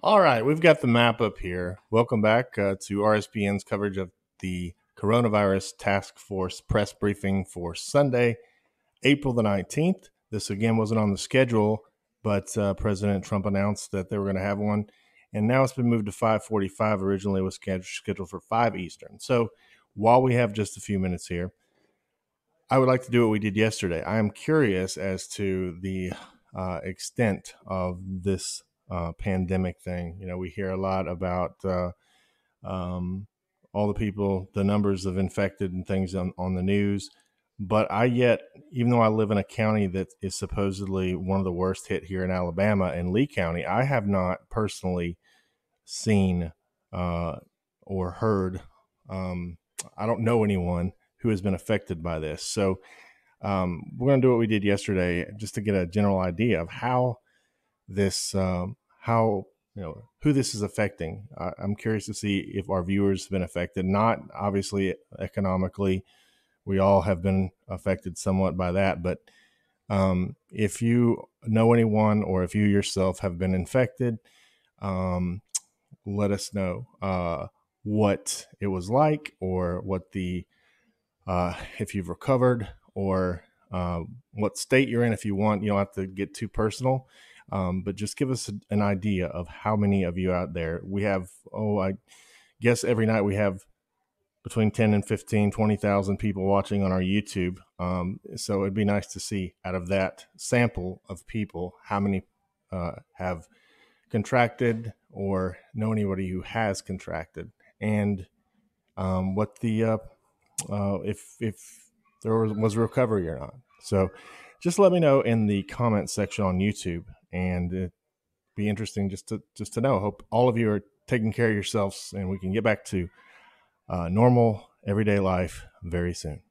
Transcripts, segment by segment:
All right, we've got the map up here. Welcome back to RSPN's coverage of the Coronavirus Task Force press briefing for Sunday, April the 19th. This again wasn't on the schedule, but President Trump announced that they were going to have one, and now it's been moved to 5:45. Originally it was scheduled for 5 Eastern. So while we have just a few minutes here, I would like to do what we did yesterday. I am curious as to the extent of this pandemic thing. You know, we hear a lot about all the people, the numbers of infected and things on the news. But even though I live in a county that is supposedly one of the worst hit here in Alabama, in Lee County, I have not personally seen or heard. I don't know anyone who has been affected by this. So we're going to do what we did yesterday just to get a general idea of how this, who this is affecting. I'm curious to see if our viewers have been affected, not obviously economically. We all have been affected somewhat by that. But if you know anyone or if you yourself have been infected, let us know what it was like, or what if you've recovered, or what state you're in. If you want, you don't have to get too personal, but just give us an idea of how many of you out there. We have, I guess every night we have between 10 and 15, 20,000 people watching on our YouTube. So it'd be nice to see out of that sample of people, how many have contracted or know anybody who has contracted, and what the if there was recovery or not. So just let me know in the comments section on YouTube, and it'd be interesting just to know. Hope all of you are taking care of yourselves, and we can get back to normal everyday life very soon.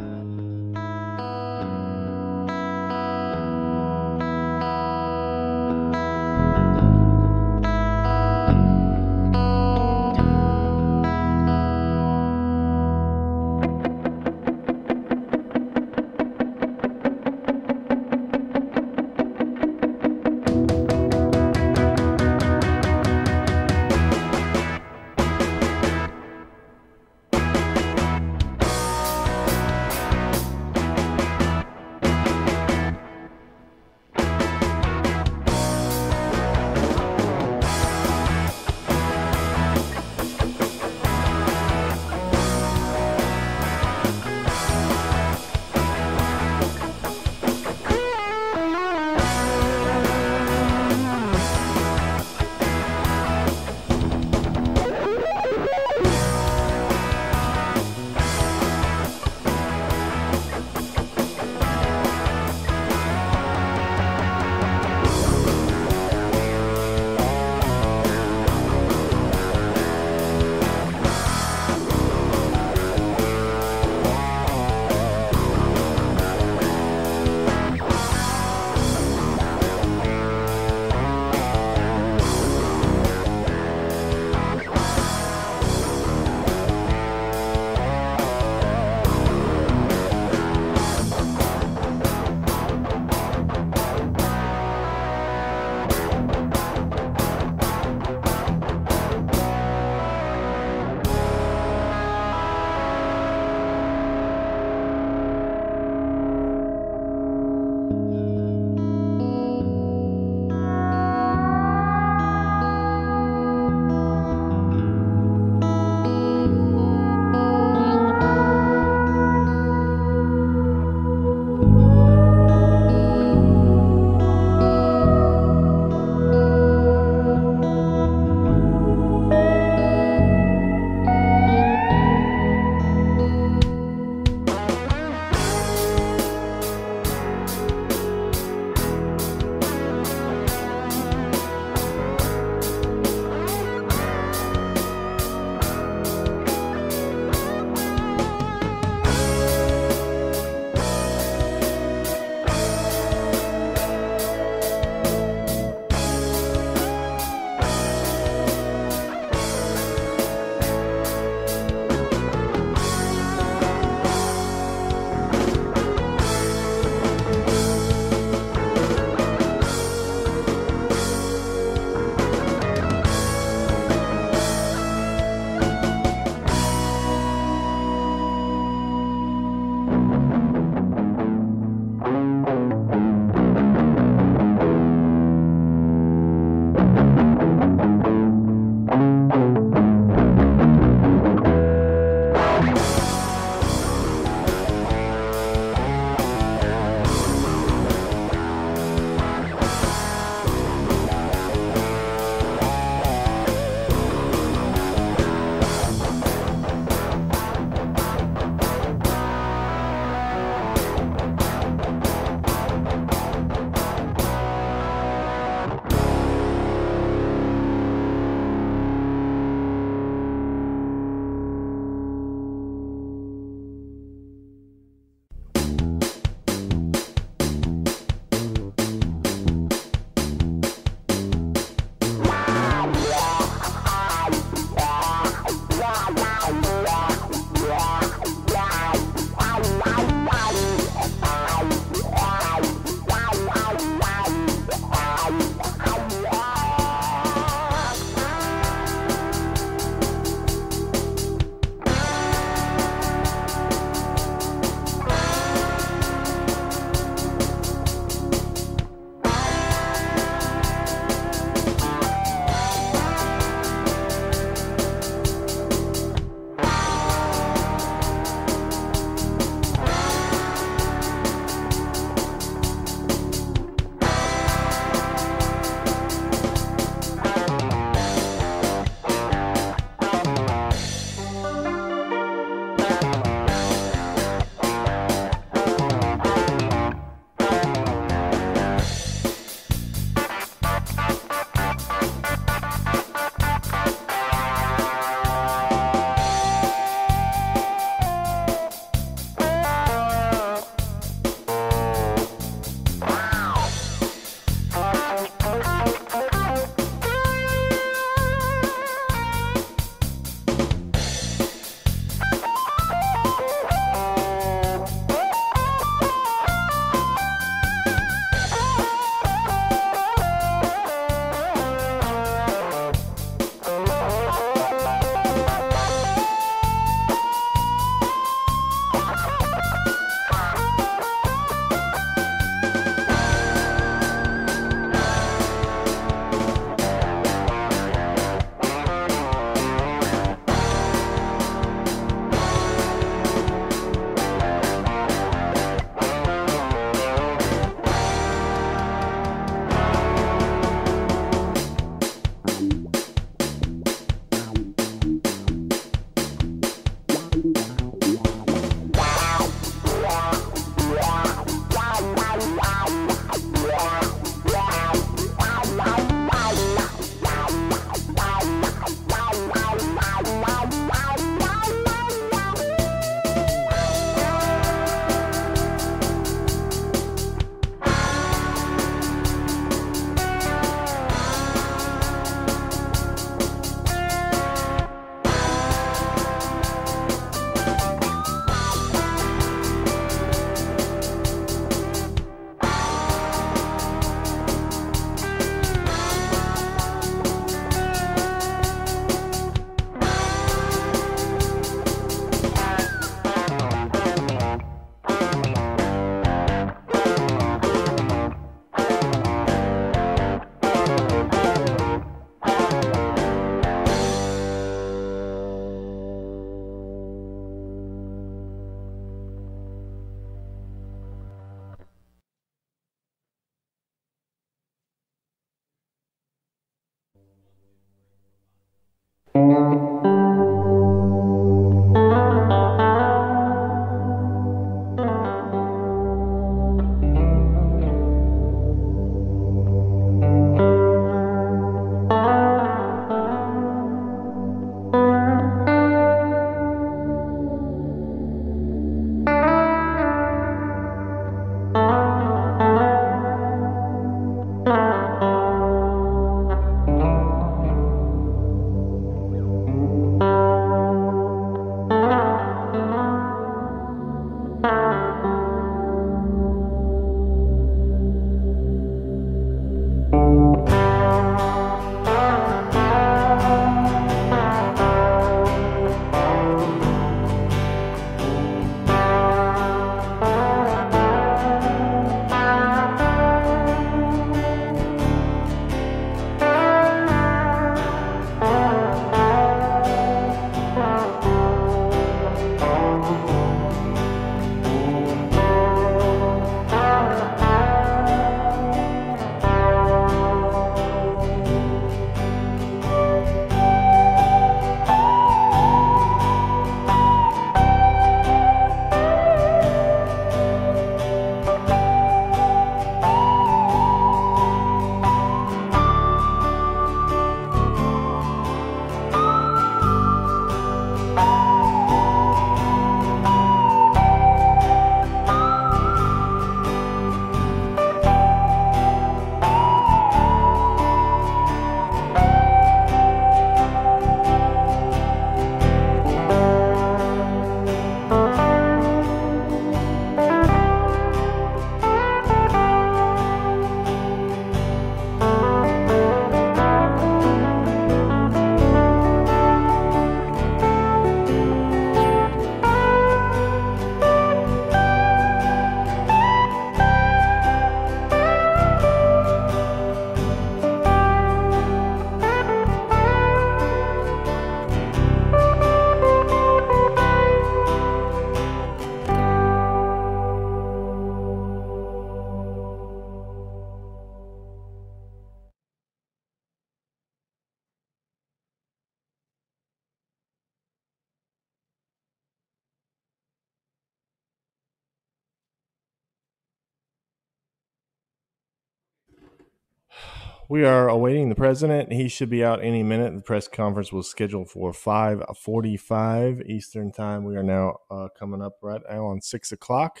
we are awaiting the president. He should be out any minute. The press conference was scheduled for 5:45 Eastern time. We are now coming up right now on 6 o'clock,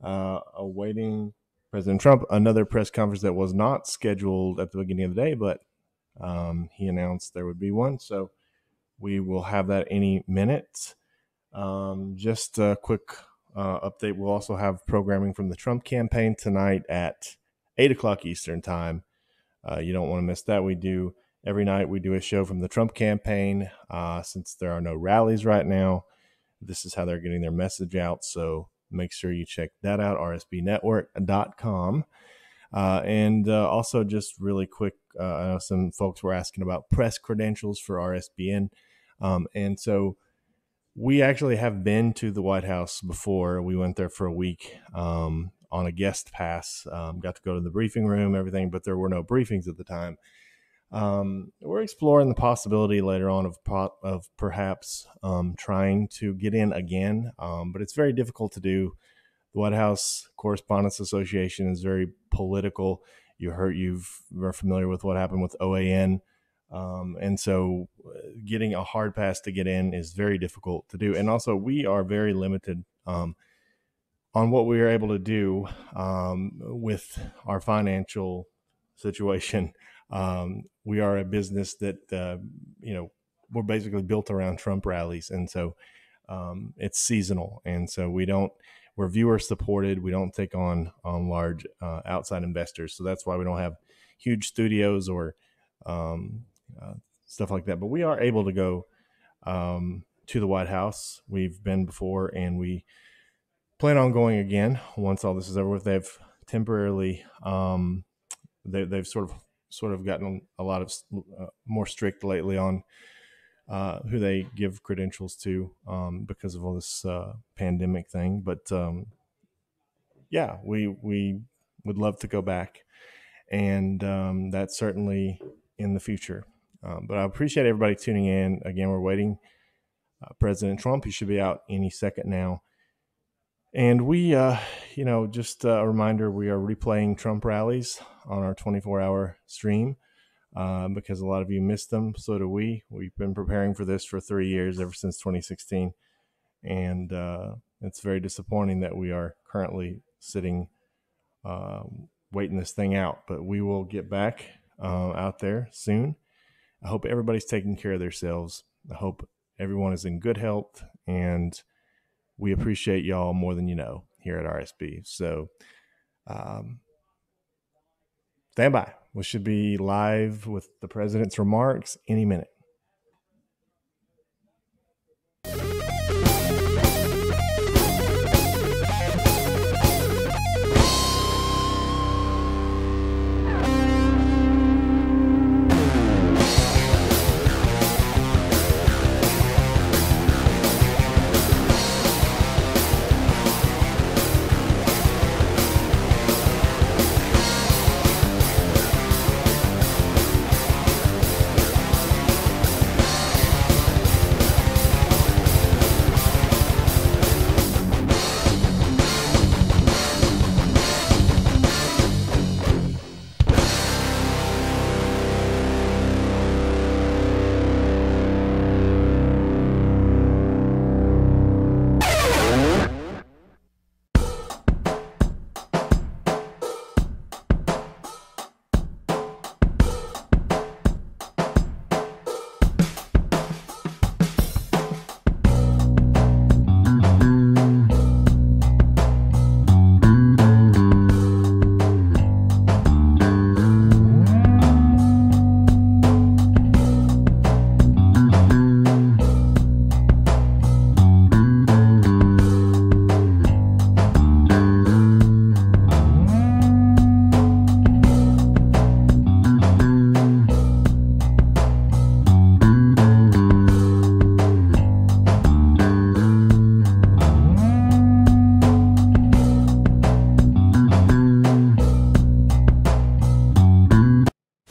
awaiting President Trump. Another press conference that was not scheduled at the beginning of the day, but he announced there would be one. So we will have that any minute. Just a quick update. We'll also have programming from the Trump campaign tonight at 8 o'clock Eastern time. You don't want to miss that. Every night we do a show from the Trump campaign. Since there are no rallies right now, this is how they're getting their message out. So make sure you check that out, rsbnetwork.com. And also just really quick, I know some folks were asking about press credentials for RSBN. And so we actually have been to the White House before. We went there for a week on a guest pass, got to go to the briefing room, everything, but there were no briefings at the time. We're exploring the possibility later on of perhaps trying to get in again, but it's very difficult to do. The White House Correspondents Association is very political. You're familiar with what happened with OAN. And so getting a hard pass to get in is very difficult to do. And also we are very limited on what we are able to do with our financial situation. We are a business that, we're basically built around Trump rallies. And so it's seasonal. And so we're viewer supported. We don't take on large outside investors. So that's why we don't have huge studios or stuff like that. But we are able to go to the White House. We've been before, and we plan on going again once all this is over with. They've temporarily they've sort of gotten a lot of more strict lately on who they give credentials to because of all this pandemic thing. But yeah, we would love to go back, and that's certainly in the future. But I appreciate everybody tuning in. Again, we're waiting President Trump. He should be out any second now. And we, just a reminder, we are replaying Trump rallies on our 24-hour stream because a lot of you missed them. So do we. We've been preparing for this for 3 years, ever since 2016. And it's very disappointing that we are currently sitting waiting this thing out. But we will get back out there soon. I hope everybody's taking care of themselves. I hope everyone is in good health, and we appreciate y'all more than you know here at RSB. So stand by. We should be live with the president's remarks any minute.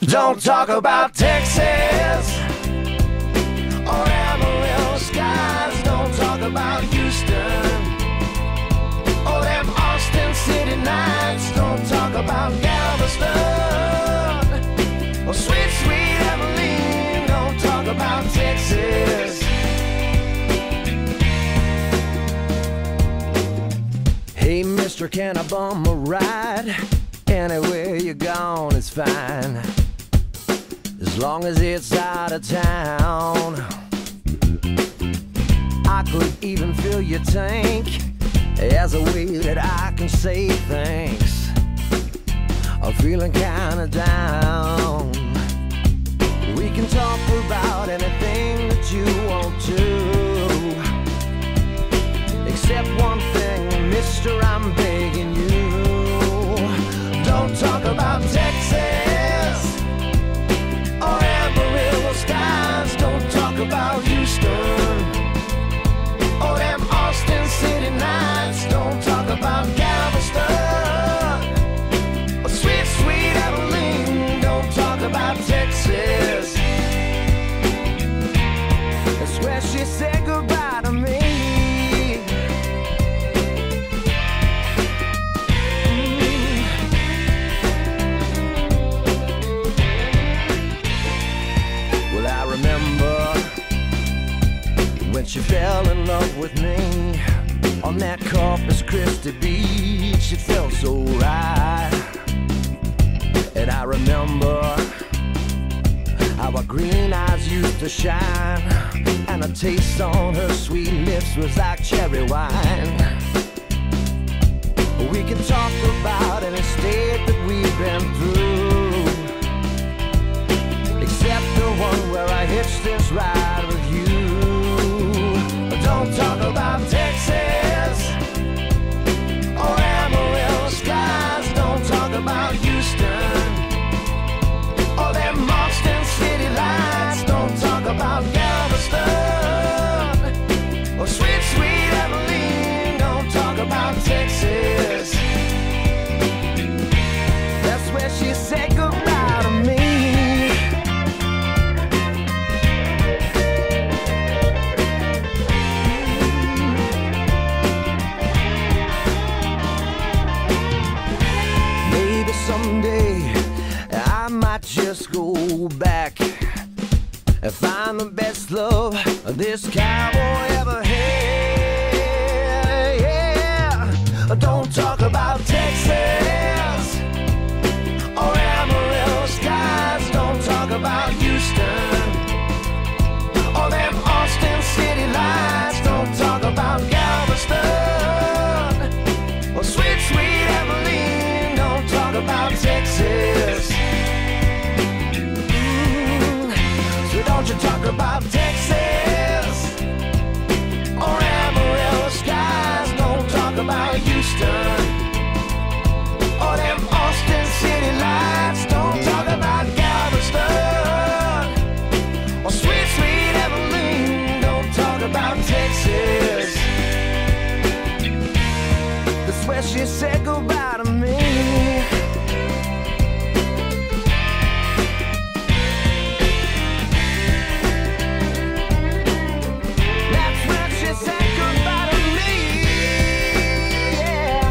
Don't talk about Texas or Amarillo skies. Don't talk about Houston or them Austin City nights. Don't talk about Galveston Hey, mister, can I bum a ride? Anywhere you're gone is fine, as long as it's out of town. I could even fill your tank as a way that I can say thanks. I'm feeling kinda down. We can talk about anything that you want to, except one thing, mister, I'm begging you. Don't talk about Texas or Amarillo skies. Don't talk about Houston or them Austin City nights. Don't talk about Galveston or sweet, sweet Abilene. Don't talk about Texas. That's where she said goodbye to me. Well, I remember when she fell in love with me on that Corpus Christi beach. It felt so right. And I remember how her green eyes used to shine, and a taste on her sweet lips was like cherry wine. We can talk about any state that we've been through, except the one where I hitched this ride with you. Don't talk about Texas or Amarillo skies. Don't talk about Houston or them Austin City lights. Don't talk about Galveston or sweet, sweet Abilene. Don't talk about Texas. That's where she said goodbye to me. Maybe someday I might just go back and find the best love this cowboy ever had. Yeah. Don't talk about Texas or Amarillo skies. Don't talk about Houston or them Austin City lights. Don't talk about Galveston or sweet, sweet Abilene. Don't talk about Texas. So don't you talk about Texas or Amarillo skies. Don't talk about Houston or them Austin City lights. Don't talk about Galveston or sweet, sweet Abilene. Don't talk about Texas. That's where she said goodbye to me. That's where she said goodbye to me. Yeah.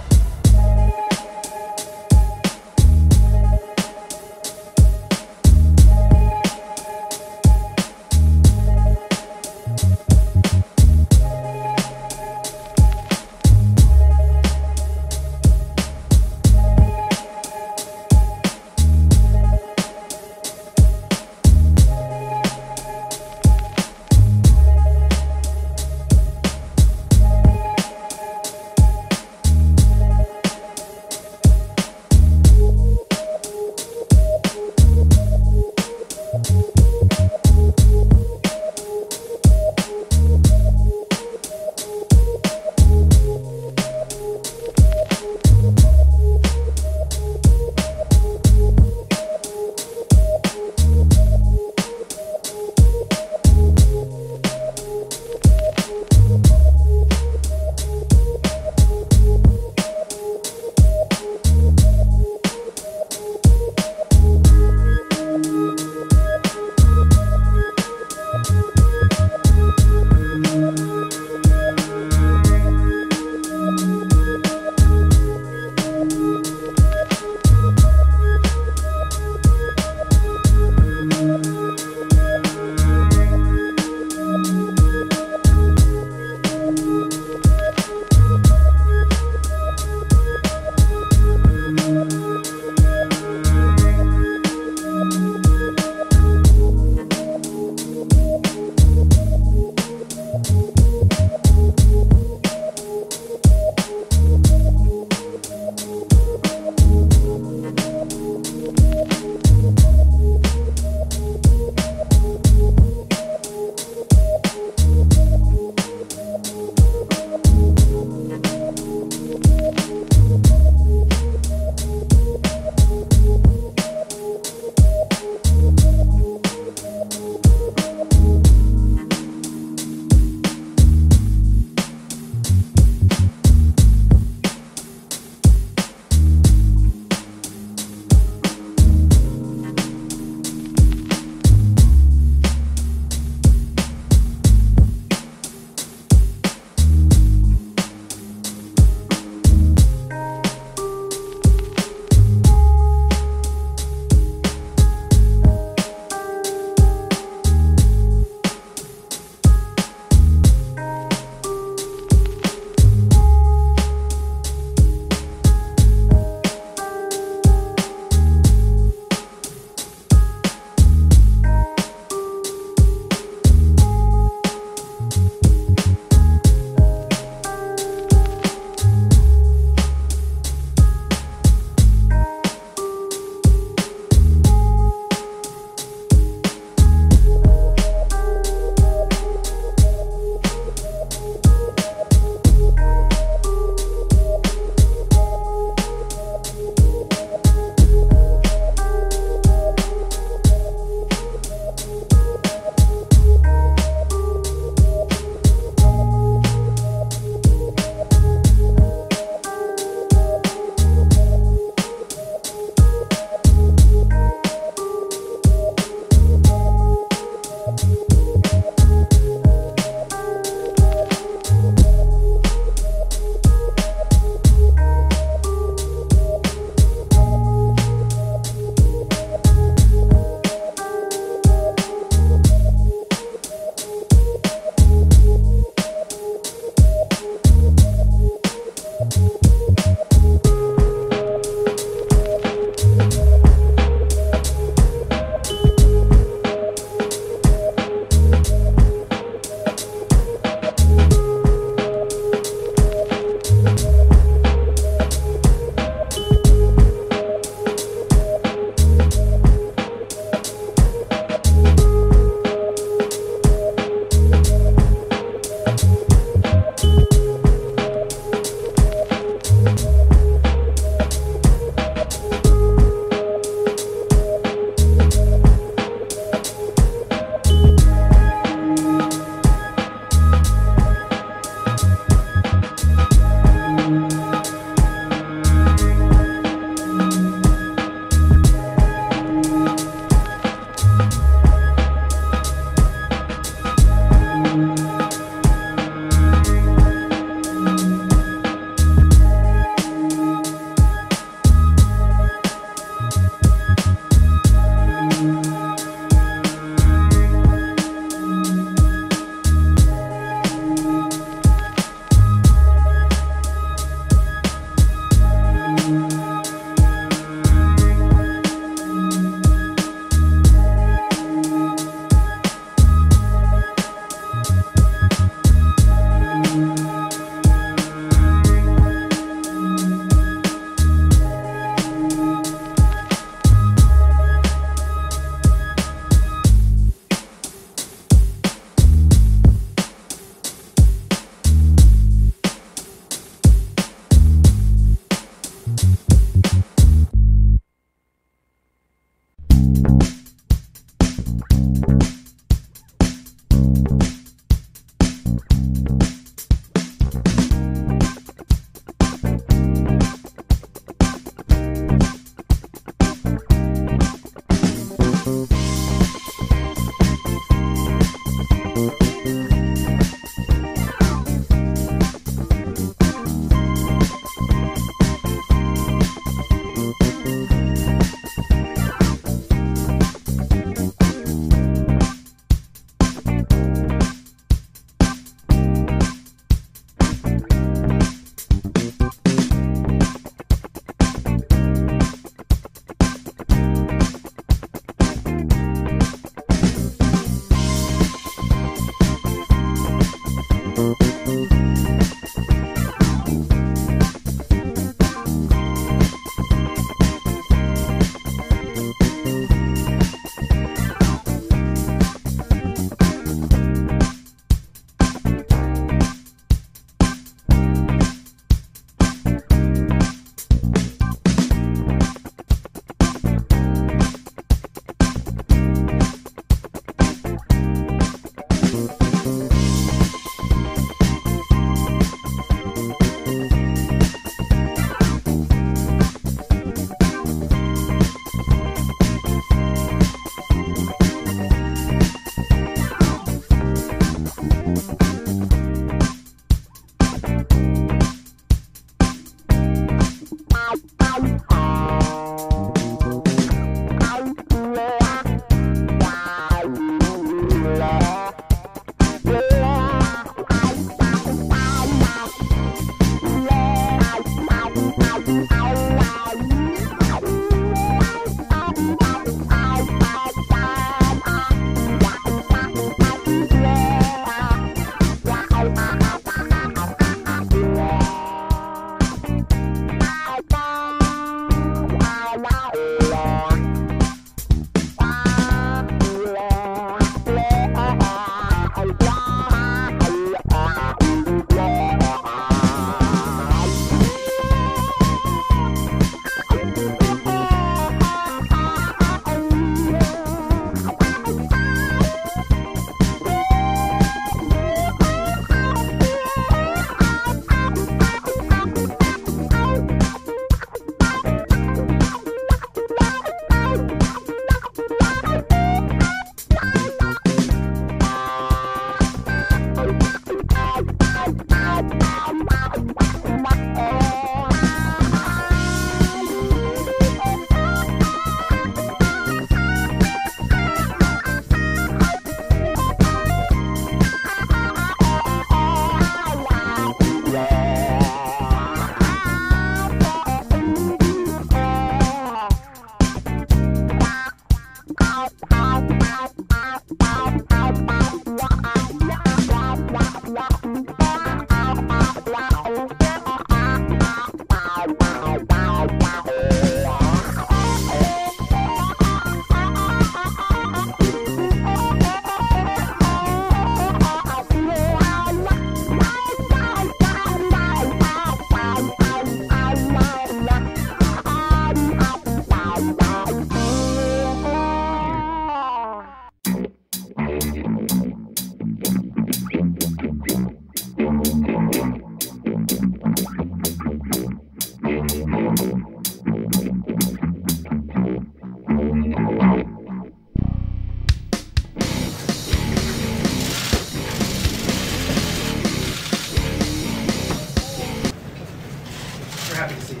Happy to see you.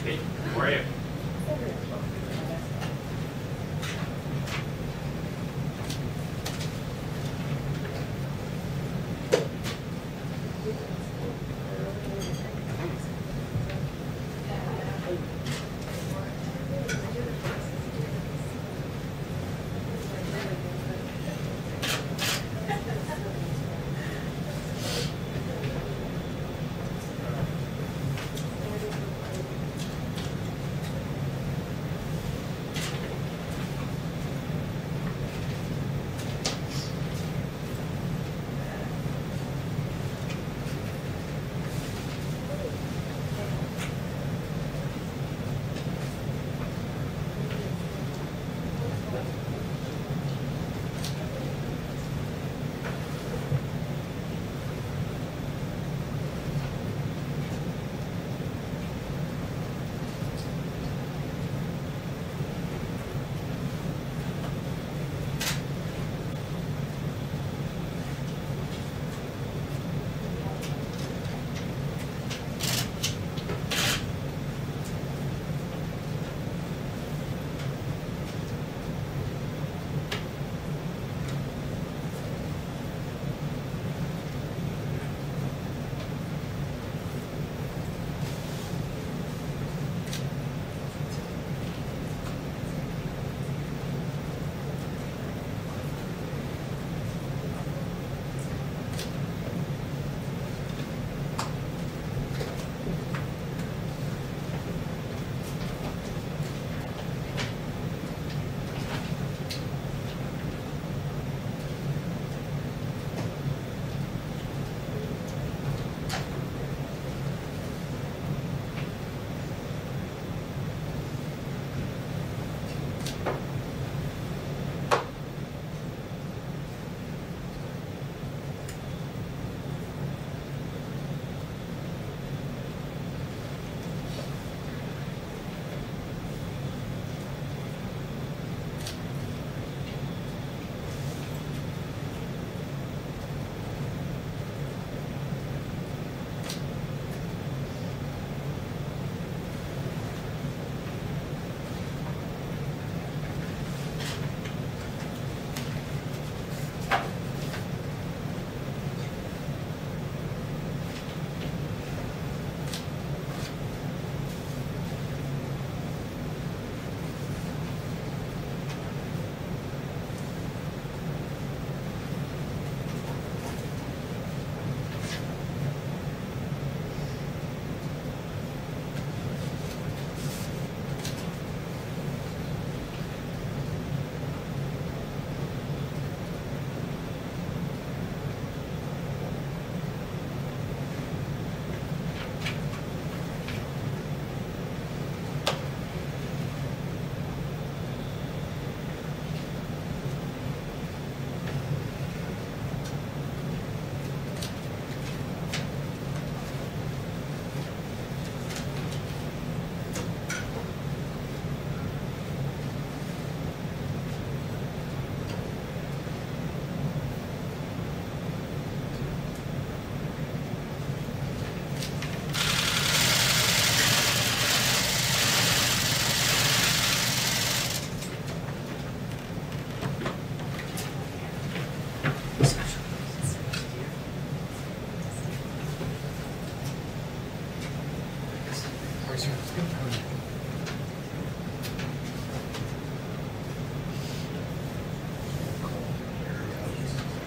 Hey, how are you?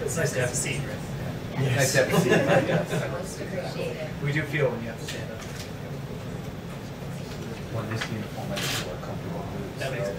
It's nice to have a seat, right? Yes. Nice to have a seat. Most appreciated. We do feel when you have to stand up. When this uniform I just more comfortable boots. That makes it.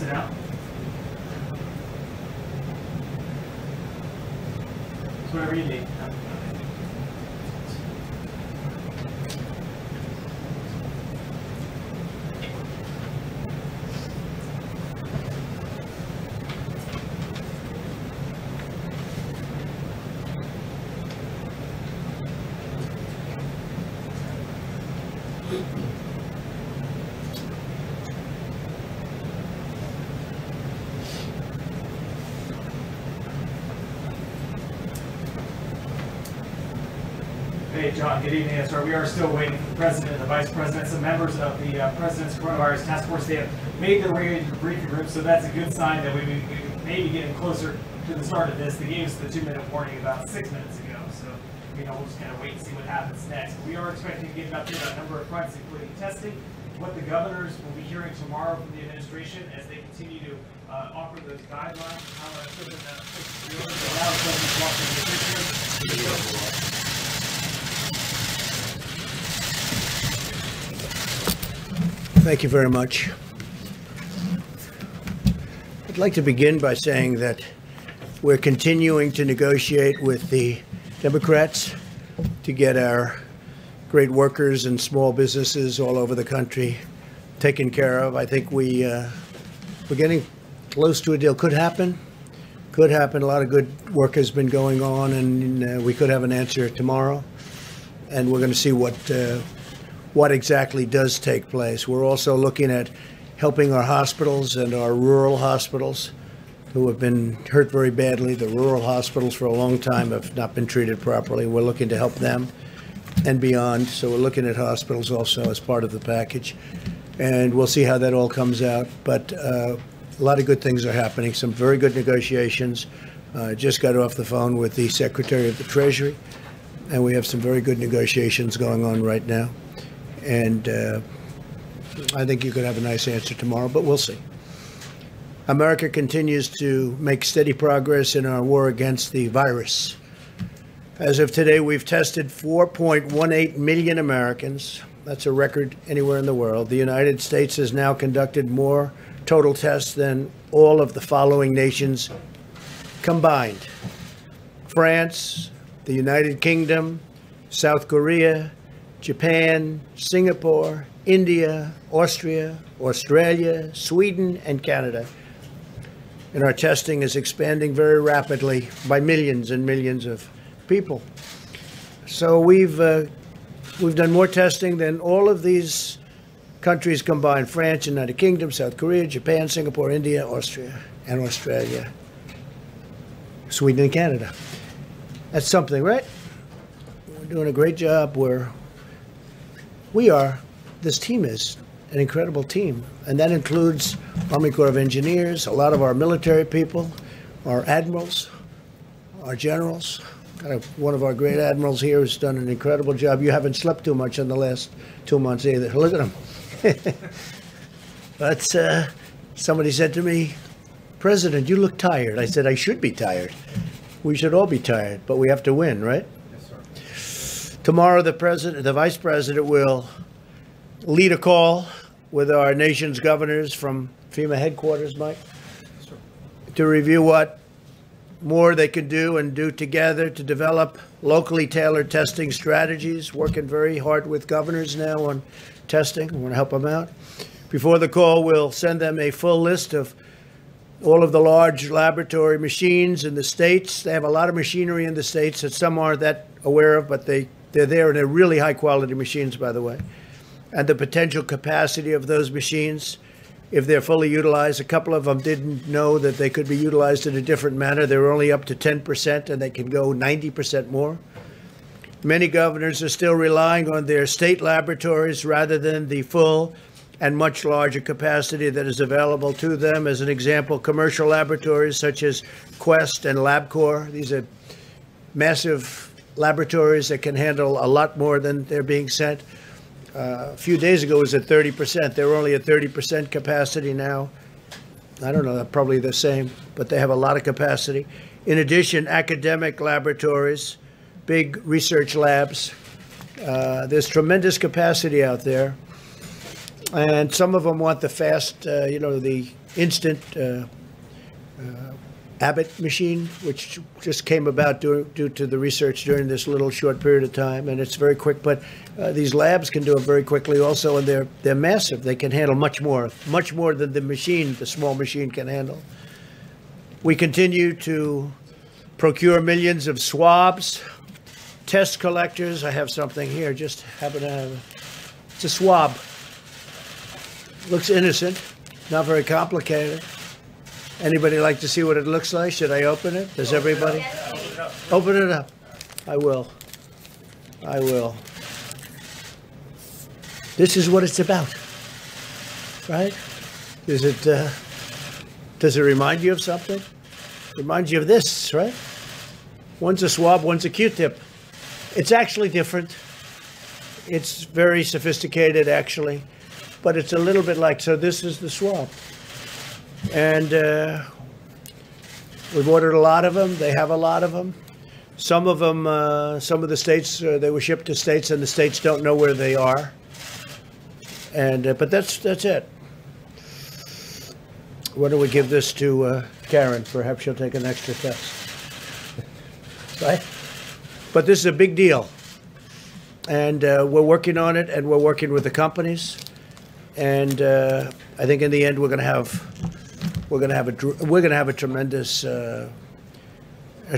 Sit down. It's whatever you need. Hey, John, good evening. Sir, we are still waiting for the President and the Vice President. Some members of the President's Coronavirus Task Force, they have made their way into the briefing room, so that's a good sign that we may be getting closer to the start of this. They gave us the 2-minute warning about 6 minutes ago, so we'll just kind of wait and see what happens next. We are expecting to get an update on a number of fronts, including testing, what the governors will be hearing tomorrow from the administration as they continue to offer those guidelines, how our children allow children to walk in the picture. Thank you very much. I'd like to begin by saying that we're continuing to negotiate with the Democrats to get our great workers and small businesses all over the country taken care of. I think we're getting close to a deal. Could happen. Could happen. A lot of good work has been going on, and we could have an answer tomorrow. And we're going to see what exactly does take place. We're also looking at helping our hospitals and our rural hospitals who have been hurt very badly. The rural hospitals for a long time have not been treated properly. We're looking to help them and beyond. So we're looking at hospitals also as part of the package. And we'll see how that all comes out. But a lot of good things are happening, some very good negotiations. Just got off the phone with the Secretary of the Treasury, and we have some very good negotiations going on right now. And I think you could have a nice answer tomorrow, but we'll see. America continues to make steady progress in our war against the virus. As of today, we've tested 4.18 million Americans. That's a record anywhere in the world. The United States has now conducted more total tests than all of the following nations combined: France, the United Kingdom, South Korea, Japan, Singapore, India, Austria, Australia, Sweden, and Canada. And our testing is expanding very rapidly by millions and millions of people. So we've done more testing than all of these countries combined: France, United Kingdom, South Korea, Japan, Singapore, India, Austria, and Australia, Sweden, and Canada. That's something, right? We're doing a great job. This team is an incredible team, and that includes Army Corps of Engineers, a lot of our military people, our admirals, our generals. Got one of our great admirals here who's done an incredible job. You haven't slept too much in the last 2 months either. Look at him. But somebody said to me, "President, you look tired." I said, "I should be tired. We should all be tired, but we have to win, right?" Tomorrow, the Vice President will lead a call with our nation's governors from FEMA headquarters, Mike, to review what more they can do and do together to develop locally tailored testing strategies. Working very hard with governors now on testing. We want to help them out. Before the call, we'll send them a full list of all of the large laboratory machines in the states. They have a lot of machinery in the states that some aren't that aware of, but they're there, and they're really high-quality machines, by the way. And the potential capacity of those machines, if they're fully utilized. A couple of them didn't know that they could be utilized in a different manner. They were only up to 10%, and they can go 90% more. Many governors are still relying on their state laboratories rather than the full and much larger capacity that is available to them. As an example, commercial laboratories such as Quest and LabCorp, these are massive laboratories that can handle a lot more than they're being sent. A few days ago it was at 30%. They're only at 30% capacity now. I don't know, they're probably the same, but they have a lot of capacity. In addition, academic laboratories, big research labs, there's tremendous capacity out there. And some of them want the fast, the instant Abbott machine, which just came about due to the research during this little short period of time, and it's very quick. But these labs can do it very quickly also, and they're massive. They can handle much more than the small machine can handle. We continue to procure millions of swabs, test collectors. I have something here, just happen to have. It's a swab. Looks innocent, not very complicated. Anybody like to see what it looks like? Should I open it? Does everybody? Open it up. I will. This is what it's about, right? Does it remind you of something? Reminds you of this, right? One's a swab, one's a Q-tip. It's actually different. It's very sophisticated, actually, but it's a little bit like, so this is the swab. And we've ordered a lot of them. They have a lot of them. Some of them, some of the states, they were shipped to states, and the states don't know where they are. And but that's it. Why don't we give this to Karen? Perhaps she'll take an extra test. Right? But this is a big deal, and we're working on it, and we're working with the companies. And I think in the end, we're going to have a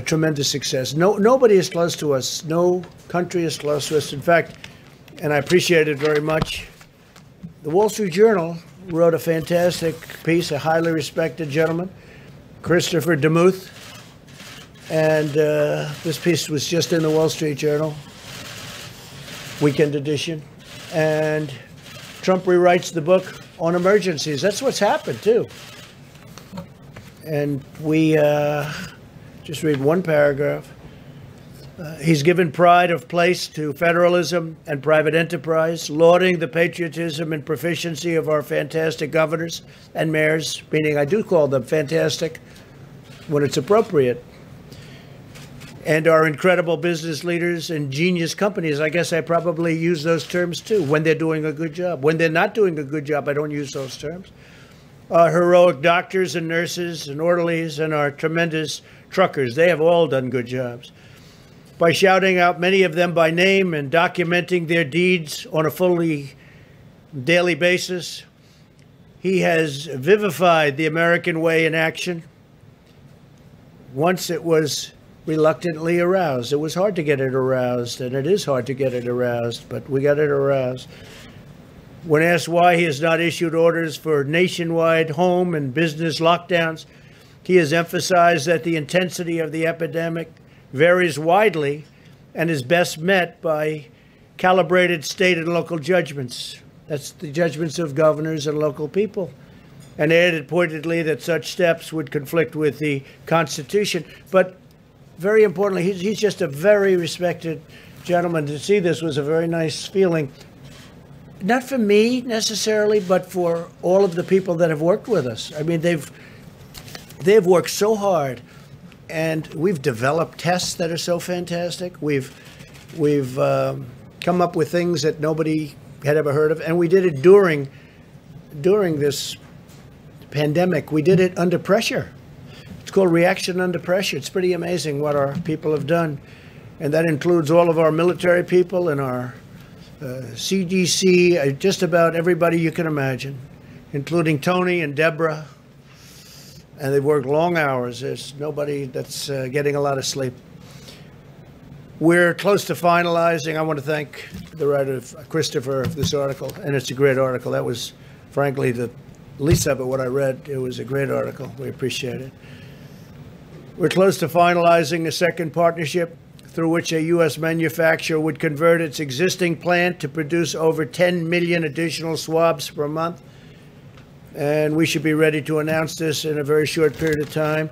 tremendous success. Nobody is close to us. No country is close to us. In fact, and I appreciate it very much, the Wall Street Journal wrote a fantastic piece, a highly respected gentleman, Christopher DeMuth, and this piece was just in the Wall Street Journal, weekend edition, and Trump rewrites the book on emergencies. That's what's happened, too. And we just read one paragraph. He's given pride of place to federalism and private enterprise, lauding the patriotism and proficiency of our fantastic governors and mayors, meaning I do call them fantastic when it's appropriate, and our incredible business leaders and genius companies. I guess I probably use those terms too when they're doing a good job. When they're not doing a good job, I don't use those terms. Our heroic doctors and nurses and orderlies and our tremendous truckers, they have all done good jobs. By shouting out many of them by name and documenting their deeds on a fully daily basis, he has vivified the American way in action. Once it was reluctantly aroused. It was hard to get it aroused, and it is hard to get it aroused, but we got it aroused. When asked why he has not issued orders for nationwide home and business lockdowns, he has emphasized that the intensity of the epidemic varies widely and is best met by calibrated state and local judgments. That's the judgments of governors and local people. And added pointedly that such steps would conflict with the Constitution. But very importantly, he's just a very respected gentleman. To see this was a very nice feeling. Not for me necessarily, but for all of the people that have worked with us. I mean, they've worked so hard, and we've developed tests that are so fantastic. We've come up with things that nobody had ever heard of, and we did it during this pandemic. We did it under pressure. It's called reaction under pressure. It's pretty amazing what our people have done, and that includes all of our military people and our CDC, just about everybody you can imagine, including Tony and Deborah. And they've worked long hours. There's nobody that's getting a lot of sleep. We're close to finalizing. I want to thank the writer, Christopher, of this article, and it's a great article. That was, frankly, the least of it, what I read. It was a great article. We appreciate it. We're close to finalizing a second partnership through which a U.S. manufacturer would convert its existing plant to produce over 10 million additional swabs per month. And we should be ready to announce this in a very short period of time.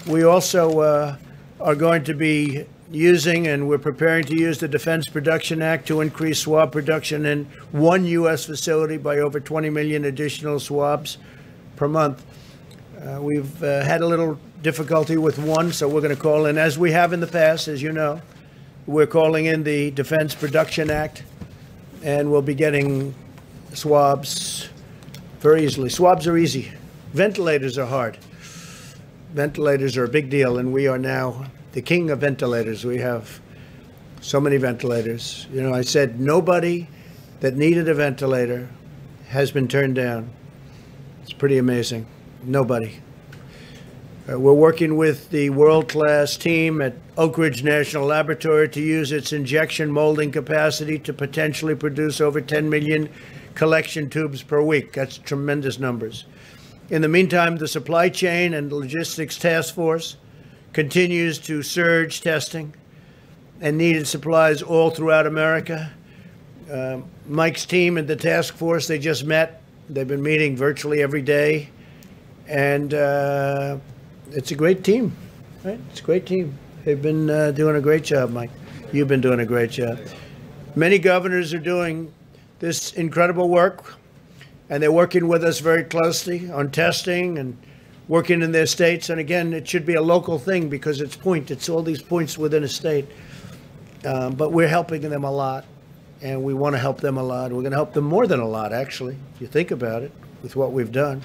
We also are going to be using, and we're preparing to use, the Defense Production Act to increase swab production in one U.S. facility by over 20 million additional swabs per month. We've had a little difficulty with one, so we're going to call in, as we have in the past, as you know, we're calling in the Defense Production Act, and we'll be getting swabs very easily. Swabs are easy. Ventilators are hard. Ventilators are a big deal, and we are now the king of ventilators. We have so many ventilators. You know, I said nobody that needed a ventilator has been turned down. It's pretty amazing. Nobody. We're working with the world-class team at Oak Ridge National Laboratory to use its injection molding capacity to potentially produce over 10 million collection tubes per week. That's tremendous numbers. In the meantime, the supply chain and logistics task force continues to surge testing and needed supplies all throughout America. Mike's team and the task force, they just met. They've been meeting virtually every day. And it's a great team, right? It's a great team. They've been doing a great job, Mike. You've been doing a great job. Many governors are doing this incredible work, and they're working with us very closely on testing and working in their states. And again, it should be a local thing because it's all these points within a state. But we're helping them a lot, and we want to help them a lot. We're going to help them more than a lot, actually, if you think about it, with what we've done.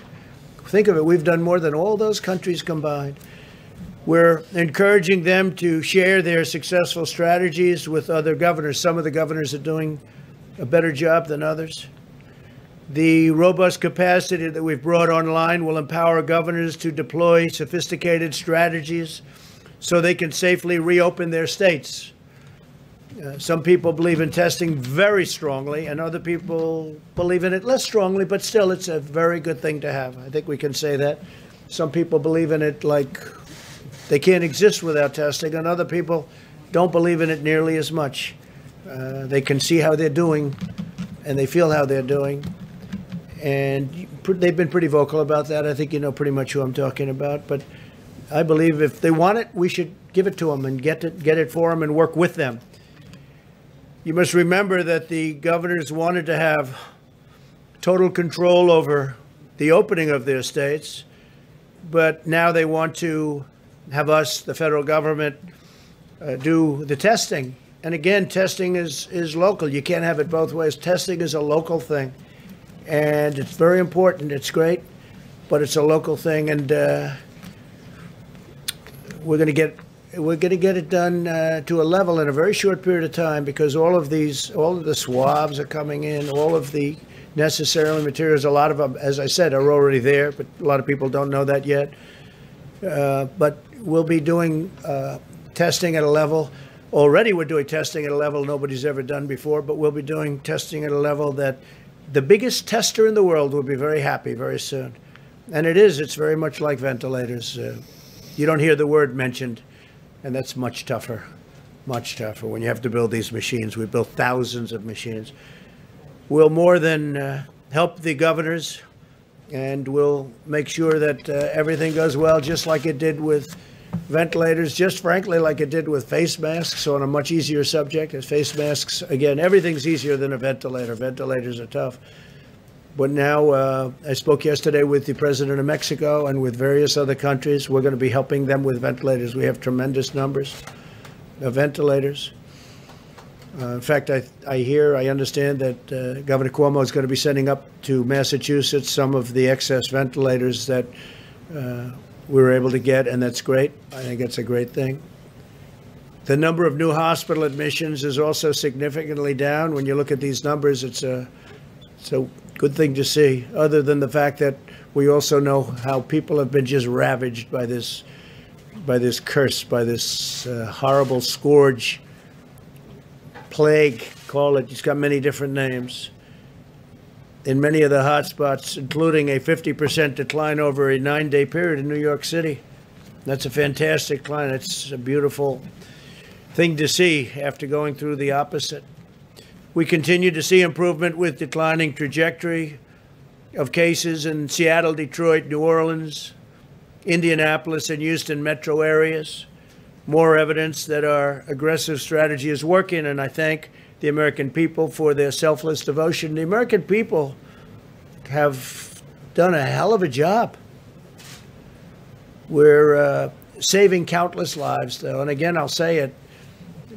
Think of it, we've done more than all those countries combined. We're encouraging them to share their successful strategies with other governors. Some of the governors are doing a better job than others. The robust capacity that we've brought online will empower governors to deploy sophisticated strategies so they can safely reopen their states. Some people believe in testing very strongly, and other people believe in it less strongly, but still it's a very good thing to have. I think we can say that. Some people believe in it like they can't exist without testing, and other people don't believe in it nearly as much. They can see how they're doing, and they feel how they're doing, and they've been pretty vocal about that. I think you know pretty much who I'm talking about, but I believe if they want it, we should give it to them and get it for them and work with them. You must remember that the governors wanted to have total control over the opening of their states, but now they want to have us, the federal government, do the testing. And again, testing is local. You can't have it both ways. Testing is a local thing, and it's very important. It's great, but it's a local thing, and we're going to get it done to a level in a very short period of time, because all of the swabs are coming in, all of the necessary materials, a lot of them, as I said, are already there, but a lot of people don't know that yet. But we'll be doing testing at a level, already we're doing testing at a level nobody's ever done before, but we'll be doing testing at a level that the biggest tester in the world will be very happy very soon. And it's very much like ventilators. You don't hear the word mentioned. And that's much tougher when you have to build these machines. We built thousands of machines. We'll more than help the governors, and we'll make sure that everything goes well, just like it did with ventilators, just frankly like it did with face masks, on a much easier subject. As face masks, again, everything's easier than a ventilator. Ventilators are tough. But now, I spoke yesterday with the president of Mexico and with various other countries. We're going to be helping them with ventilators. We have tremendous numbers of ventilators. In fact, I understand that Governor Cuomo is going to be sending up to Massachusetts some of the excess ventilators that we were able to get, and that's great. I think it's a great thing. The number of new hospital admissions is also significantly down. When you look at these numbers, it's a good thing to see, other than the fact that we also know how people have been just ravaged by this curse, by this horrible scourge, plague, call it. It's got many different names. In many of the hotspots, including a 50% decline over a 9-day period in New York City. That's a fantastic decline. It's a beautiful thing to see after going through the opposite. We continue to see improvement with declining trajectory of cases in Seattle, Detroit, New Orleans, Indianapolis, and Houston metro areas. More evidence that our aggressive strategy is working, and I thank the American people for their selfless devotion. The American people have done a hell of a job. We're saving countless lives, though, and again, I'll say it,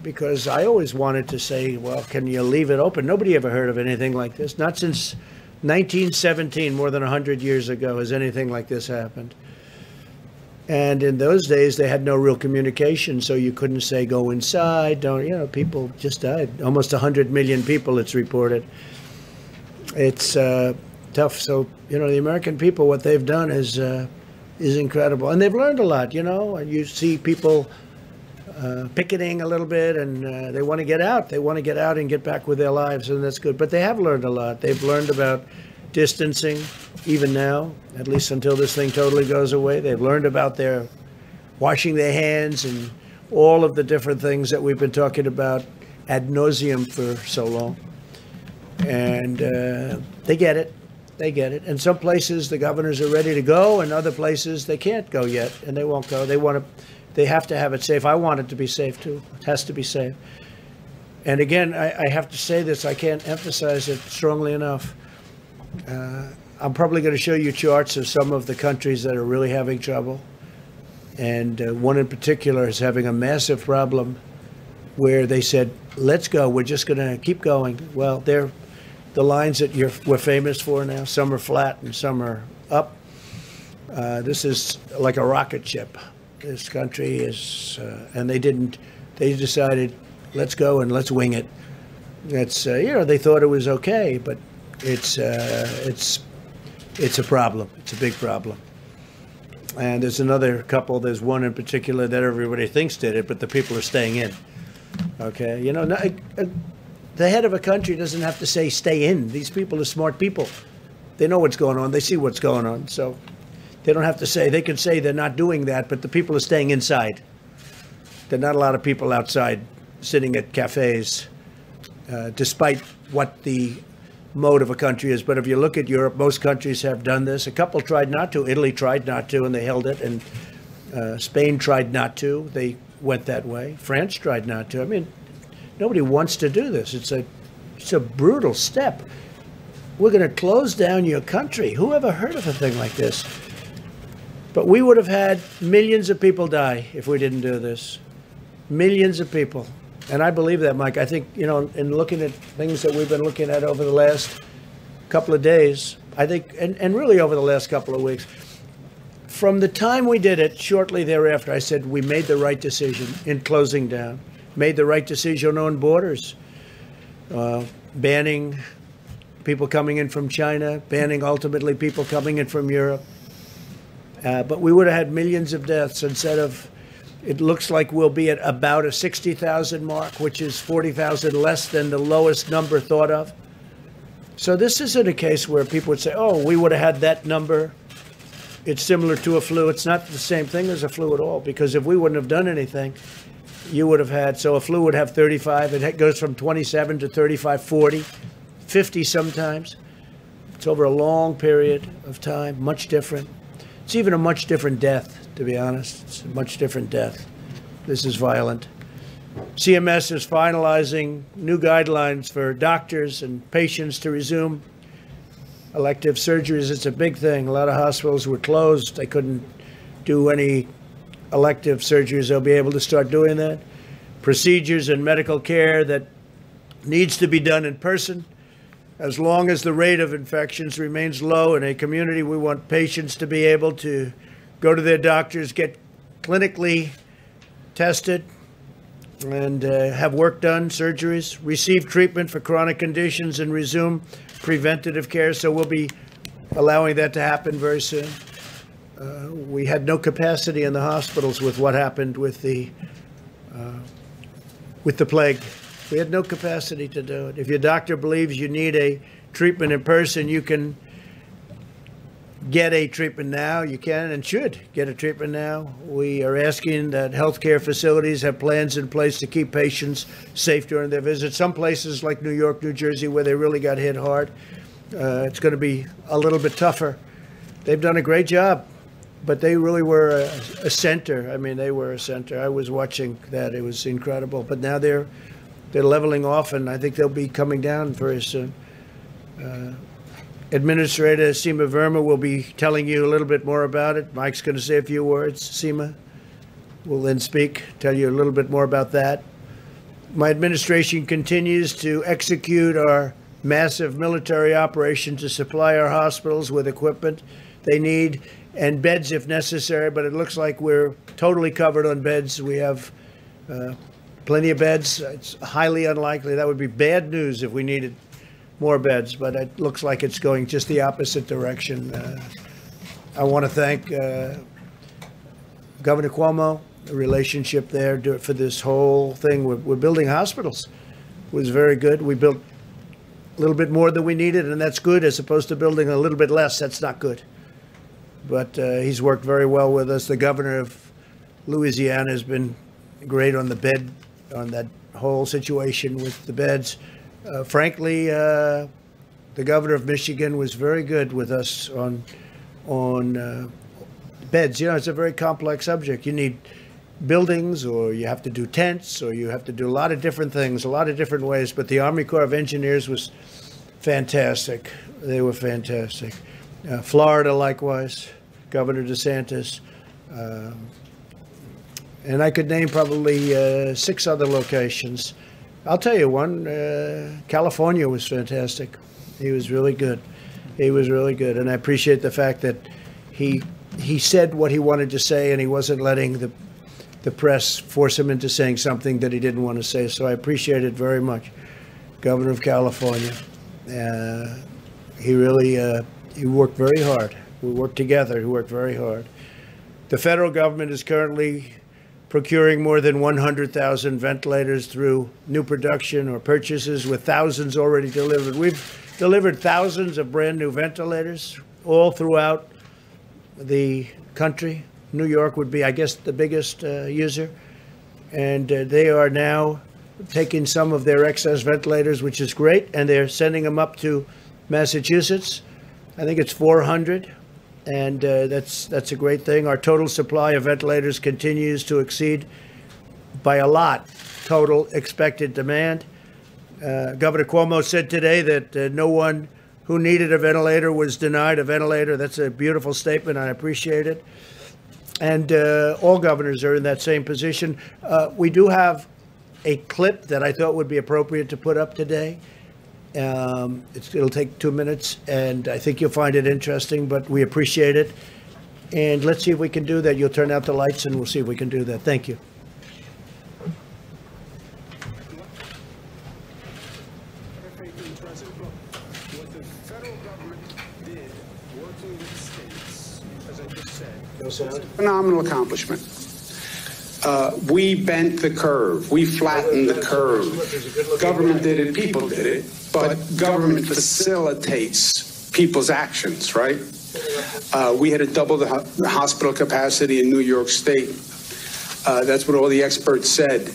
because I always wanted to say, well, can you leave it open? Nobody ever heard of anything like this. Not since 1917, more than 100 years ago, has anything like this happened. And in those days, they had no real communication, so you couldn't say, go inside, don't, you know, people just died. Almost 100 million people, it's reported. It's tough. So, you know, the American people, what they've done is incredible. And they've learned a lot, you know. And you see people picketing a little bit, and they want to get out. They want to get out and get back with their lives, and that's good. But they have learned a lot. They've learned about distancing, even now, at least until this thing totally goes away. They've learned about their washing their hands and all of the different things that we've been talking about ad nauseum for so long. And they get it. They get it. And some places the governors are ready to go, and other places they can't go yet, and they won't go. They have to have it safe. I want it to be safe too. It has to be safe. And again, I have to say this. I can't emphasize it strongly enough. I'm probably going to show you charts of some of the countries that are really having trouble. And one in particular is having a massive problem where they said, let's go. We're just going to keep going. Well, they're the lines that we're famous for now. Some are flat and some are up. This is like a rocket ship. This country is, and they decided, let's go and let's wing it. It's, you know, they thought it was okay, but it's a problem. It's a big problem. And there's another couple. There's one in particular that everybody thinks did it, but the people are staying in. Okay, you know, the head of a country doesn't have to say stay in. These people are smart people. They know what's going on. They see what's going on. So they don't have to say. They can say they're not doing that, but the people are staying inside. There are not a lot of people outside sitting at cafes, despite what the mode of a country is. But if you look at Europe, most countries have done this. A couple tried not to. Italy tried not to, and they held it. And Spain tried not to. They went that way. France tried not to. I mean, nobody wants to do this. It's a brutal step. We're going to close down your country. Who ever heard of a thing like this? But we would have had millions of people die if we didn't do this. Millions of people. And I believe that, Mike. I think, you know, in looking at things that we've been looking at over the last couple of days, I think, and really over the last couple of weeks, from the time we did it, shortly thereafter, I said we made the right decision in closing down, made the right decision on borders, banning people coming in from China, banning ultimately people coming in from Europe. But we would have had millions of deaths instead of, it looks like we'll be at about a 60,000 mark, which is 40,000 less than the lowest number thought of. So this isn't a case where people would say, oh, we would have had that number. It's similar to a flu. It's not the same thing as a flu at all, because if we wouldn't have done anything, you would have had, so a flu would have 35. It goes from 27 to 35, 40, 50 sometimes. It's over a long period of time, much different. It's even a much different death, to be honest. It's a much different death. This is violent. CMS is finalizing new guidelines for doctors and patients to resume elective surgeries. It's a big thing. A lot of hospitals were closed. They couldn't do any elective surgeries. They'll be able to start doing that. Procedures and medical care that needs to be done in person. As long as the rate of infections remains low in a community, we want patients to be able to go to their doctors, get clinically tested, and have work done, surgeries, receive treatment for chronic conditions, and resume preventative care. So we'll be allowing that to happen very soon. We had no capacity in the hospitals with what happened with the plague. We had no capacity to do it. If your doctor believes you need a treatment in person, you can get a treatment now. You can and should get a treatment now. We are asking that healthcare facilities have plans in place to keep patients safe during their visits. Some places like New York, New Jersey, where they really got hit hard, it's going to be a little bit tougher. They've done a great job, but they really were a center. I mean, they were a center. I was watching that. It was incredible. But now they're leveling off, and I think they'll be coming down very soon. Administrator Seema Verma will be telling you a little bit more about it. Mike's going to say a few words. Seema will then speak, tell you a little bit more about that. My administration continues to execute our massive military operation to supply our hospitals with equipment they need and beds if necessary, but it looks like we're totally covered on beds. We have plenty of beds. It's highly unlikely. That would be bad news if we needed more beds, but it looks like it's going just the opposite direction. I want to thank Governor Cuomo, the relationship there for this whole thing. We're building hospitals. It was very good. We built a little bit more than we needed, and that's good, as opposed to building a little bit less. That's not good. But he's worked very well with us. The governor of Louisiana has been great on the bed, on that whole situation with the beds. Frankly, the governor of Michigan was very good with us on beds. You know, it's a very complex subject. You need buildings, or you have to do tents, or you have to do a lot of different things, a lot of different ways. But the Army Corps of Engineers was fantastic. They were fantastic. Florida, likewise, Governor DeSantis. And I could name probably 6 other locations. I'll tell you one, California was fantastic. He was really good. He was really good. And I appreciate the fact that he said what he wanted to say, and he wasn't letting the press force him into saying something that he didn't want to say. So I appreciate it very much. Governor of California. He really, he worked very hard. We worked together. He worked very hard. The federal government is currently procuring more than 100,000 ventilators through new production or purchases, with thousands already delivered. We've delivered thousands of brand new ventilators all throughout the country. New York would be, I guess, the biggest user. And they are now taking some of their excess ventilators, which is great, and they're sending them up to Massachusetts. I think it's 400. And that's a great thing. Our total supply of ventilators continues to exceed by a lot total expected demand. Governor Cuomo said today that no one who needed a ventilator was denied a ventilator. That's a beautiful statement. I appreciate it. And all governors are in that same position. We do have a clip that I thought would be appropriate to put up today. It'll take 2 minutes, and I think you'll find it interesting, but we appreciate it. And let's see if we can do that. You'll turn out the lights, and we'll see if we can do that. Thank you. What the federal government did, working with states, as I just said, No sound? Phenomenal accomplishment. We bent the curve. We flattened the curve. Government did it, people did it, but government facilitates people's actions, right? We had to double the hospital capacity in New York State. That's what all the experts said.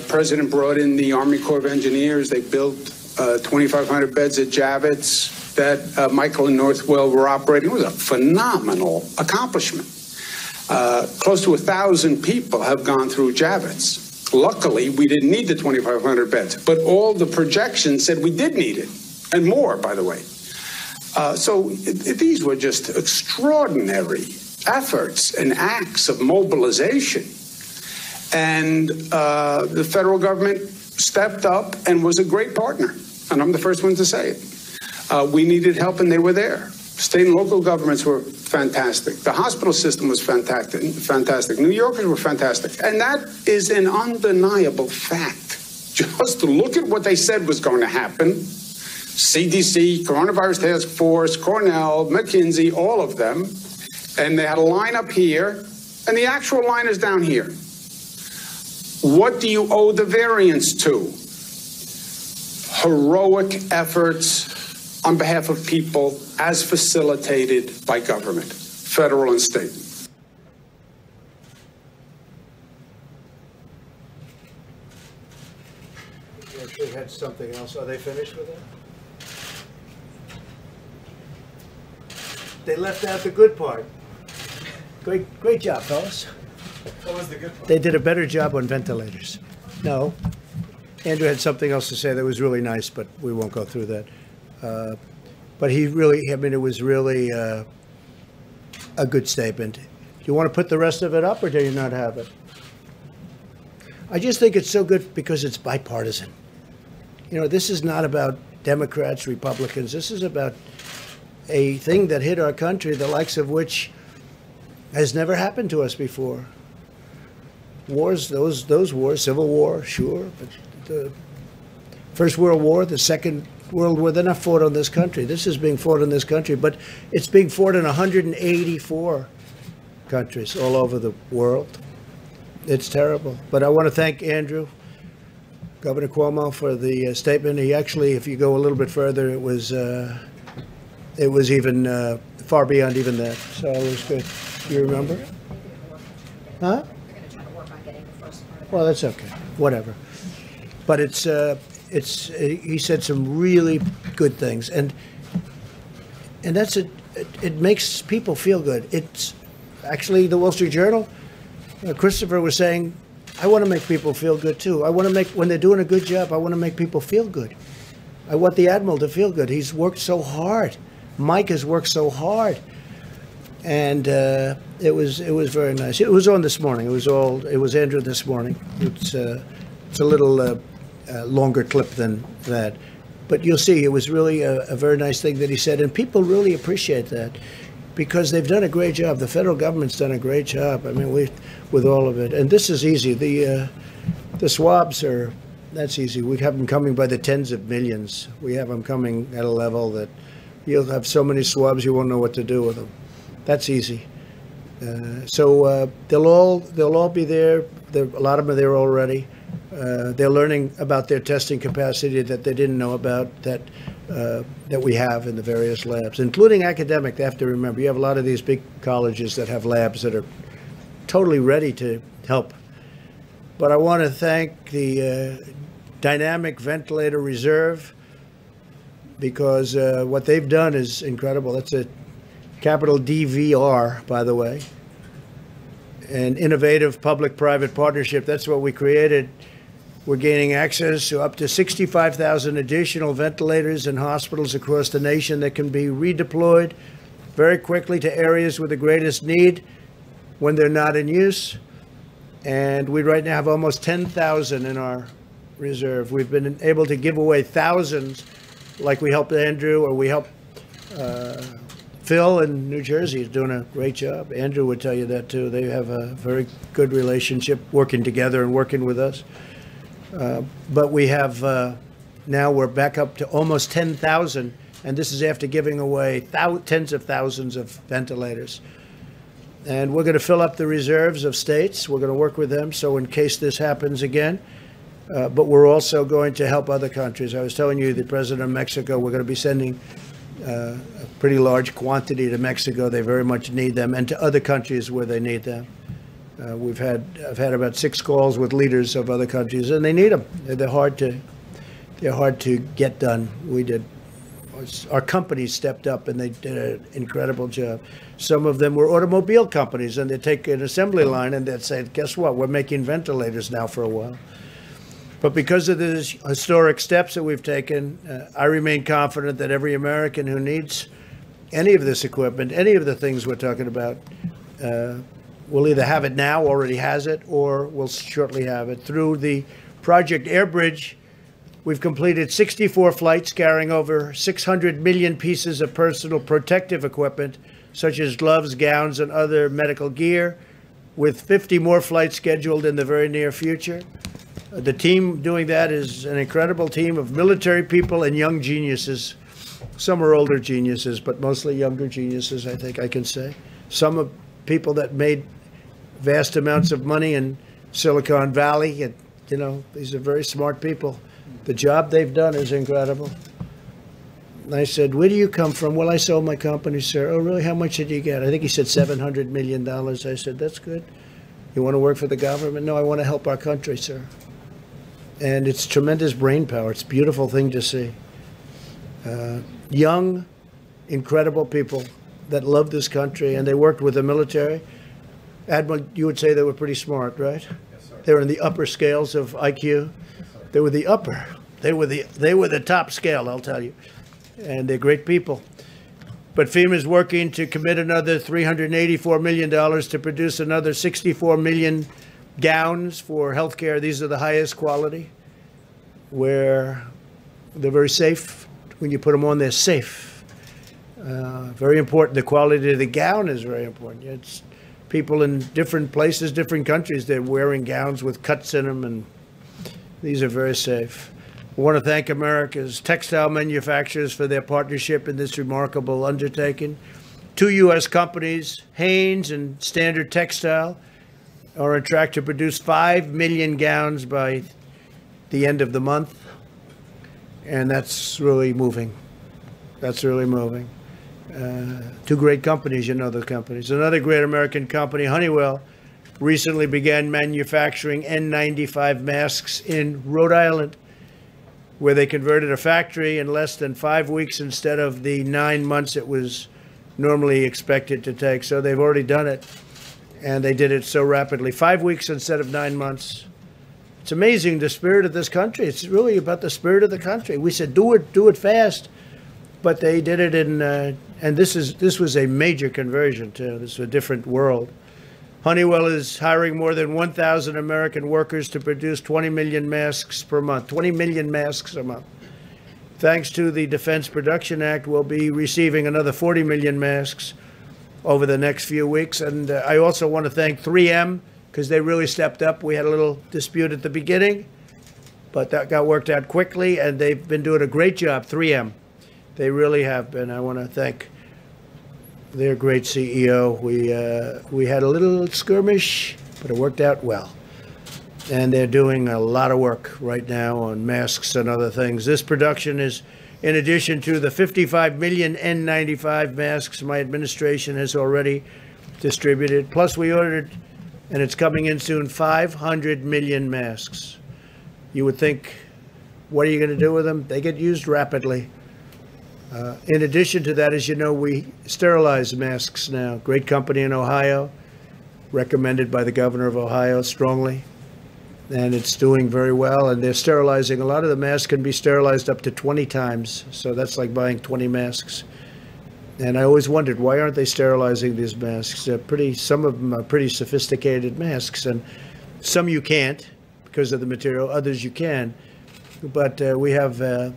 President brought in the Army Corps of Engineers. They built 2,500 beds at Javits that Michael and Northwell were operating. It was a phenomenal accomplishment. Close to 1,000 people have gone through Javits. Luckily, we didn't need the 2,500 beds, but all the projections said we did need it, and more, by the way. So these were just extraordinary efforts and acts of mobilization. And the federal government stepped up and was a great partner. And I'm the first one to say it. We needed help, and they were there. State and local governments were fantastic. The hospital system was fantastic. New Yorkers were fantastic. And that is an undeniable fact. Just look at what they said was going to happen. CDC, Coronavirus Task Force, Cornell, McKinsey, all of them. And they had a line up here, and the actual line is down here. What do you owe the variance to? Heroic efforts on behalf of people as facilitated by government, federal and state. They actually had something else. Are they finished with that? They left out the good part. Great job, fellas. What was the good part? They did a better job on ventilators. No. Andrew had something else to say that was really nice, but we won't go through that. But he really, I mean, it was really a good statement. Do you want to put the rest of it up, or do you not have it? I just think it's so good because it's bipartisan. You know, this is not about Democrats, Republicans. This is about a thing that hit our country, the likes of which has never happened to us before. Wars, those wars, Civil War, sure, but the First World War, the Second World War, they're not fought on this country. This is being fought in this country, but it's being fought in 184 countries all over the world. It's terrible. But I want to thank Andrew, Governor Cuomo, for the statement. He actually, if you go a little bit further, it was even far beyond even that. So it was good. Do you remember? Huh? They're going to try to work on getting the first part of Well, that's okay. Whatever. But he said some really good things, and that's it. It makes people feel good. It's actually the Wall Street Journal. Christopher was saying, I want to make people feel good too. I want to make, when they're doing a good job, I want to make people feel good. I want the Admiral to feel good. He's worked so hard. Mike has worked so hard, and it was very nice. It was on this morning. It was Andrew this morning. It's a little longer clip than that, but you'll see it was really a very nice thing that he said, and people really appreciate that because they've done a great job. The federal government's done a great job. I mean, with all of it, and this is easy. The swabs that's easy. We have them coming by the tens of millions. We have them coming at a level that you'll have so many swabs you won't know what to do with them. That's easy. So they'll all be there. A lot of them are there already. They're learning about their testing capacity that they didn't know about that we have in the various labs, including academic. They have to remember, you have a lot of these big colleges that have labs that are totally ready to help. But I want to thank the Dynamic Ventilator Reserve because what they've done is incredible. That's a capital DVR, by the way. An innovative public-private partnership. That's what we created. We're gaining access to up to 65,000 additional ventilators in hospitals across the nation that can be redeployed very quickly to areas with the greatest need when they're not in use. And we right now have almost 10,000 in our reserve. We've been able to give away thousands, like we helped Andrew, or we helped Phil in New Jersey is doing a great job. Andrew would tell you that too. They have a very good relationship working together and working with us. But we have, now we're back up to almost 10,000, and this is after giving away tens of thousands of ventilators. And we're going to fill up the reserves of states. We're going to work with them so in case this happens again. But we're also going to help other countries. I was telling you, the president of Mexico, we're going to be sending a pretty large quantity to Mexico. They very much need them, and to other countries where they need them. I've had about 6 calls with leaders of other countries, and they need them. They're hard to get done. Our companies stepped up, and they did an incredible job. Some of them were automobile companies, and they take an assembly line, and they'd say, guess what? We're making ventilators now for a while. But because of the historic steps that we've taken, I remain confident that every American who needs any of this equipment, any of the things we're talking about, will either have it now, already has it, or will shortly have it. Through the Project Airbridge, we've completed 64 flights carrying over 600 million pieces of personal protective equipment, such as gloves, gowns, and other medical gear, with 50 more flights scheduled in the very near future. The team doing that is an incredible team of military people and young geniuses. Some are older geniuses, but mostly younger geniuses, I think I can say. Some are people that made vast amounts of money in Silicon Valley. And, you know, these are very smart people. The job they've done is incredible. And I said, where do you come from? Well, I sold my company, sir. Oh, really? How much did you get? I think he said $700 million. I said, that's good. You want to work for the government? No, I want to help our country, sir. And it's tremendous brain power. It's a beautiful thing to see. Young, incredible people that love this country, and they worked with the military. Admiral, you would say they were pretty smart, right? Yes, sir. They were in the upper scales of IQ. Yes, sir. They were the upper. They were the top scale, I'll tell you. And they're great people. But FEMA is working to commit another $384 million to produce another 64 million gowns for healthcare. These are the highest quality, where they're very safe, when you put them on, they're safe. Very important. The quality of the gown is very important. It's people in different places, different countries, they're wearing gowns with cuts in them, and these are very safe. I want to thank America's textile manufacturers for their partnership in this remarkable undertaking. 2 U.S. companies, Hanes and Standard Textile, are on track to produce 5 million gowns by the end of the month. And that's really moving. That's really moving. 2 great companies, you know the companies. Another great American company, Honeywell, recently began manufacturing N95 masks in Rhode Island, where they converted a factory in less than 5 weeks instead of the 9 months it was normally expected to take. So they've already done it, and they did it so rapidly. 5 weeks instead of 9 months. It's amazing, the spirit of this country. It's really about the spirit of the country. We said, do it fast. But they did it in, and this was a major conversion too. This is a different world. Honeywell is hiring more than 1,000 American workers to produce 20 million masks per month. 20 million masks a month. Thanks to the Defense Production Act, we'll be receiving another 40 million masks over the next few weeks. And I also want to thank 3M, because they really stepped up. We had a little dispute at the beginning, but that got worked out quickly, and they've been doing a great job, 3M. They really have been. I want to thank their great CEO. We had a little skirmish, but it worked out well. And they're doing a lot of work right now on masks and other things. This production is in addition to the 55 million N95 masks my administration has already distributed. Plus we ordered, and it's coming in soon, 500 million masks. You would think, what are you going to do with them? They get used rapidly. In addition to that, as you know, we sterilize masks now. Great company in Ohio, recommended by the governor of Ohio strongly. And it's doing very well. And they're sterilizing. A lot of the masks can be sterilized up to 20 times. So that's like buying 20 masks. And I always wondered, why aren't they sterilizing these masks? Some of them are pretty sophisticated masks. And some you can't because of the material. Others you can. But we have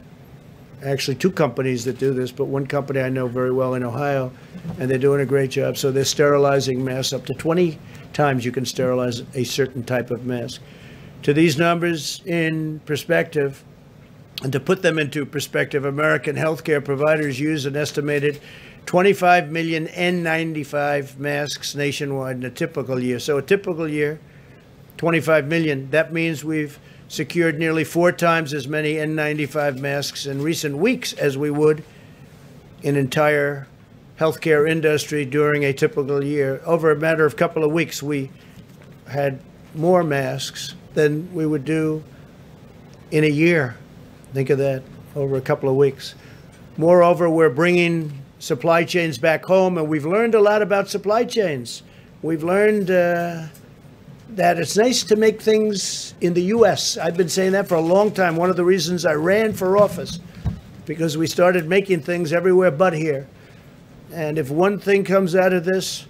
actually 2 companies that do this, but one company I know very well in Ohio, and they're doing a great job. So they're sterilizing masks up to 20 times you can sterilize a certain type of mask. To these numbers in perspective, and to put them into perspective, American healthcare providers use an estimated 25 million N95 masks nationwide in a typical year. So a typical year, 25 million. That means we've secured nearly 4 times as many N95 masks in recent weeks as we would in entire healthcare industry during a typical year. Over a matter of a couple of weeks, we had more masks than we would do in a year. Think of that, over a couple of weeks. Moreover, we're bringing supply chains back home, and we've learned a lot about supply chains. We've learned that it's nice to make things in the U.S. I've been saying that for a long time. One of the reasons I ran for office, because we started making things everywhere but here. And if one thing comes out of this,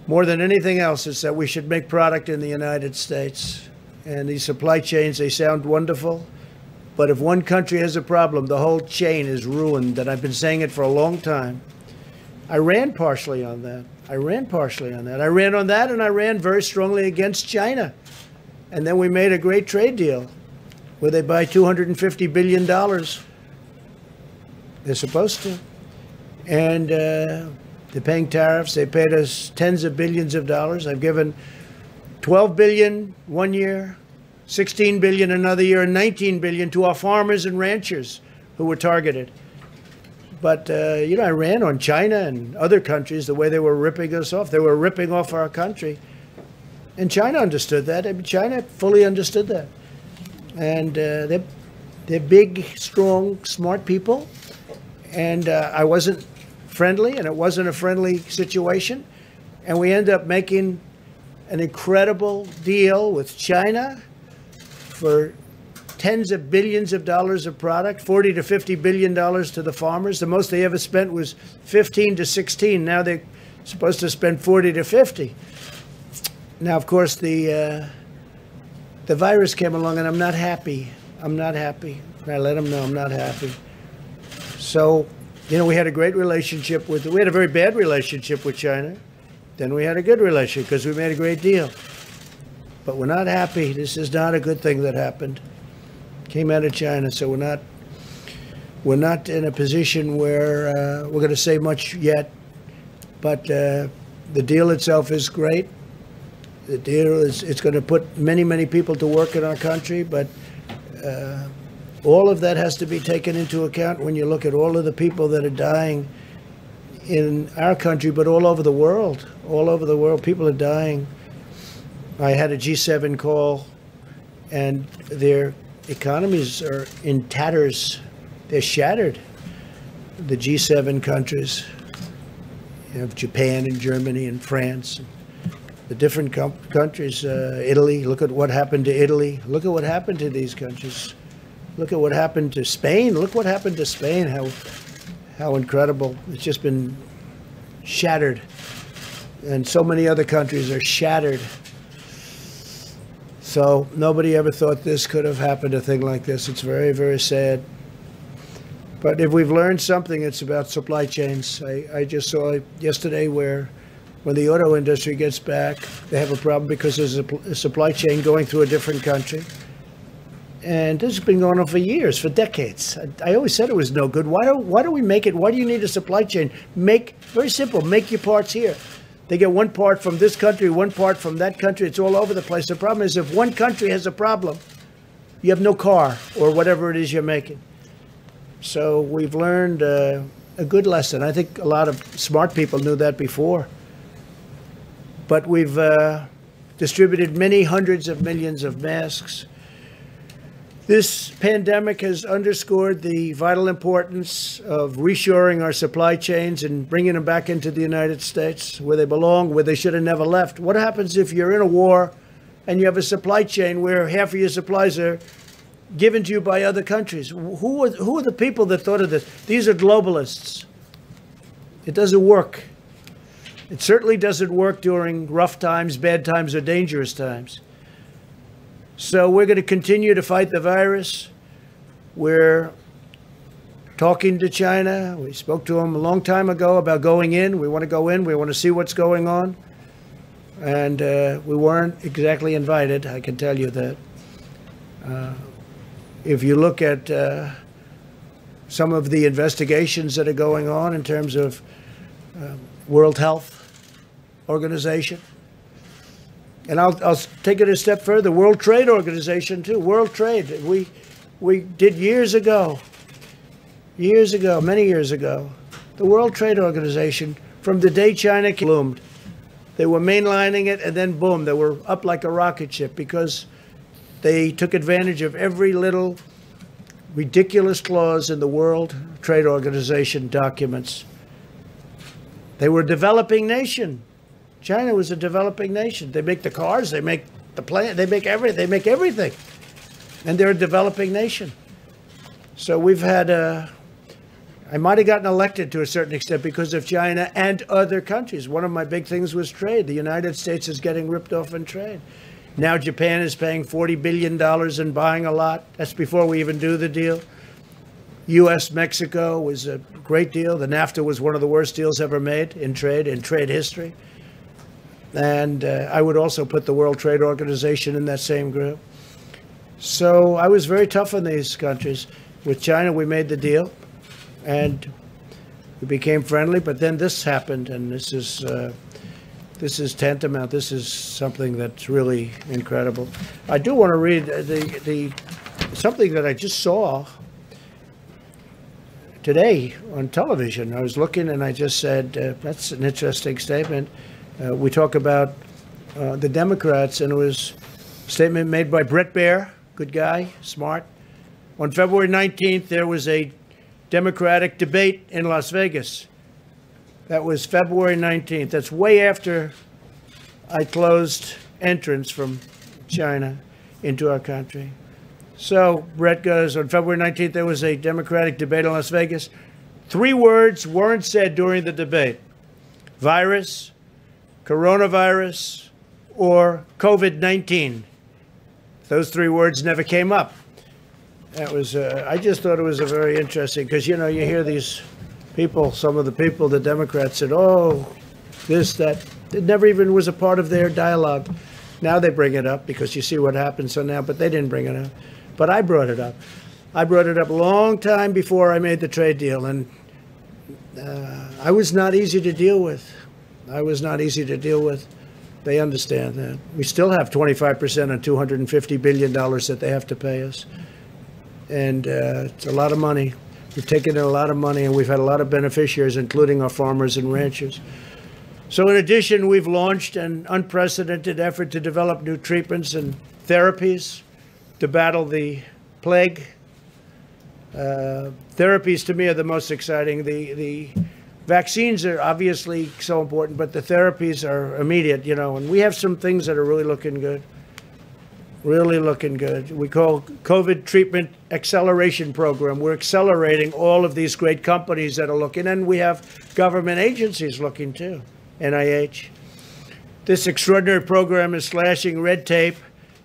more than anything else, it's that we should make product in the United States. And these supply chains, they sound wonderful. But if one country has a problem, the whole chain is ruined. And I've been saying it for a long time. I ran partially on that. I ran on that, and I ran very strongly against China. And then we made a great trade deal where they buy $250 billion. They're supposed to. And they're paying tariffs. They paid us tens of billions of dollars. I've given $12 billion one year, $16 billion another year, and $19 billion to our farmers and ranchers who were targeted. But, you know, I ran on China and other countries the way they were ripping us off. They were ripping off our country. And China understood that. I mean, China fully understood that. And they're big, strong, smart people. And I wasn't friendly, and it wasn't a friendly situation. And we ended up making an incredible deal with China for tens of billions of dollars of product, $40 to $50 billion to the farmers. The most they ever spent was 15 to 16. Now they're supposed to spend 40 to 50. Now, of course, the virus came along, and I'm not happy. I let them know I'm not happy. So, we had a great relationship we had a very bad relationship with China. Then we had a good relationship because we made a great deal. But we're not happy. This is not a good thing that happened. Came out of China, so we're not in a position where we're going to say much yet. But the deal itself is great. The deal it's going to put many, many people to work in our country, but all of that has to be taken into account when you look at all of the people that are dying in our country, but all over the world. All over the world, people are dying. I had a G7 call, and their economies are in tatters. They're shattered. The G7 countries. You have Japan and Germany and France. The different countries, Italy, look at what happened to Italy. Look at what happened to these countries. Look at what happened to Spain. Look what happened to Spain, how incredible. It's just been shattered. And so many other countries are shattered. So nobody ever thought this could have happened, a thing like this. It's very, very sad. But if we've learned something, it's about supply chains. I just saw yesterday where when the auto industry gets back, they have a problem because there's a supply chain going through a different country. And this has been going on for years, for decades. I always said it was no good. Why do we make it? Why do you need a supply chain? Very simple, make your parts here. They get one part from this country, one part from that country. It's all over the place. The problem is if one country has a problem, you have no car or whatever it is you're making. So we've learned a good lesson. I think a lot of smart people knew that before. But we've distributed many hundreds of millions of masks. This pandemic has underscored the vital importance of reshoring our supply chains and bringing them back into the United States where they belong, where they should have never left. What happens if you're in a war and you have a supply chain where half of your supplies are given to you by other countries? Who are the people that thought of this? These are globalists. It doesn't work. It certainly doesn't work during rough times, bad times, or dangerous times. So we're going to continue to fight the virus. We're talking to China. We spoke to them a long time ago about going in. We want to go in. We want to see what's going on. And we weren't exactly invited, I can tell you that. If you look at some of the investigations that are going on in terms of World Health Organization, and I'll take it a step further, World Trade Organization too, World Trade. We did years ago, many years ago, the World Trade Organization, from the day China bloomed, they were mainlining it, and then boom, they were up like a rocket ship because they took advantage of every little ridiculous clause in the World Trade Organization documents. They were a developing nation. China was a developing nation. They make the cars, they make the plant, they make everything. And they're a developing nation. So we've had I might have gotten elected to a certain extent because of China and other countries. One of my big things was trade. The United States is getting ripped off in trade. Now Japan is paying $40 billion and buying a lot. That's before we even do the deal. U.S.-Mexico was a great deal. The NAFTA was one of the worst deals ever made in trade history. And I would also put the World Trade Organization in that same group. So I was very tough on these countries. With China, we made the deal, and we became friendly. But then this happened, and this is tantamount. This is something that's really incredible. I do want to read something that I just saw today on television. I was looking, and I just said, that's an interesting statement. We talk about the Democrats, and it was a statement made by Bret Baier, good guy, smart. On February 19th, there was a Democratic debate in Las Vegas. That was February 19th. That's way after I closed entrance from China into our country. So Bret goes, on February 19th, there was a Democratic debate in Las Vegas. 3 words weren't said during the debate: virus, coronavirus, or COVID-19. Those 3 words never came up. That was, I just thought it was a very interesting, because, you know, you hear these people, some of the people, the Democrats said, oh, this, that. It never even was a part of their dialogue. Now they bring it up because you see what happened. So now, but they didn't bring it up. But I brought it up. I brought it up a long time before I made the trade deal. And I was not easy to deal with. I was not easy to deal with. They understand that. We still have 25% on $250 billion that they have to pay us. And it's a lot of money. We've taken in a lot of money, and we've had a lot of beneficiaries, including our farmers and ranchers. So in addition, we've launched an unprecedented effort to develop new treatments and therapies to battle the plague. Therapies, to me, are the most exciting. The vaccines are obviously so important, but the therapies are immediate, you know, and we have some things that are really looking good. Really looking good. We call COVID Treatment Acceleration Program. We're accelerating all of these great companies that are looking, and we have government agencies looking too, NIH. This extraordinary program is slashing red tape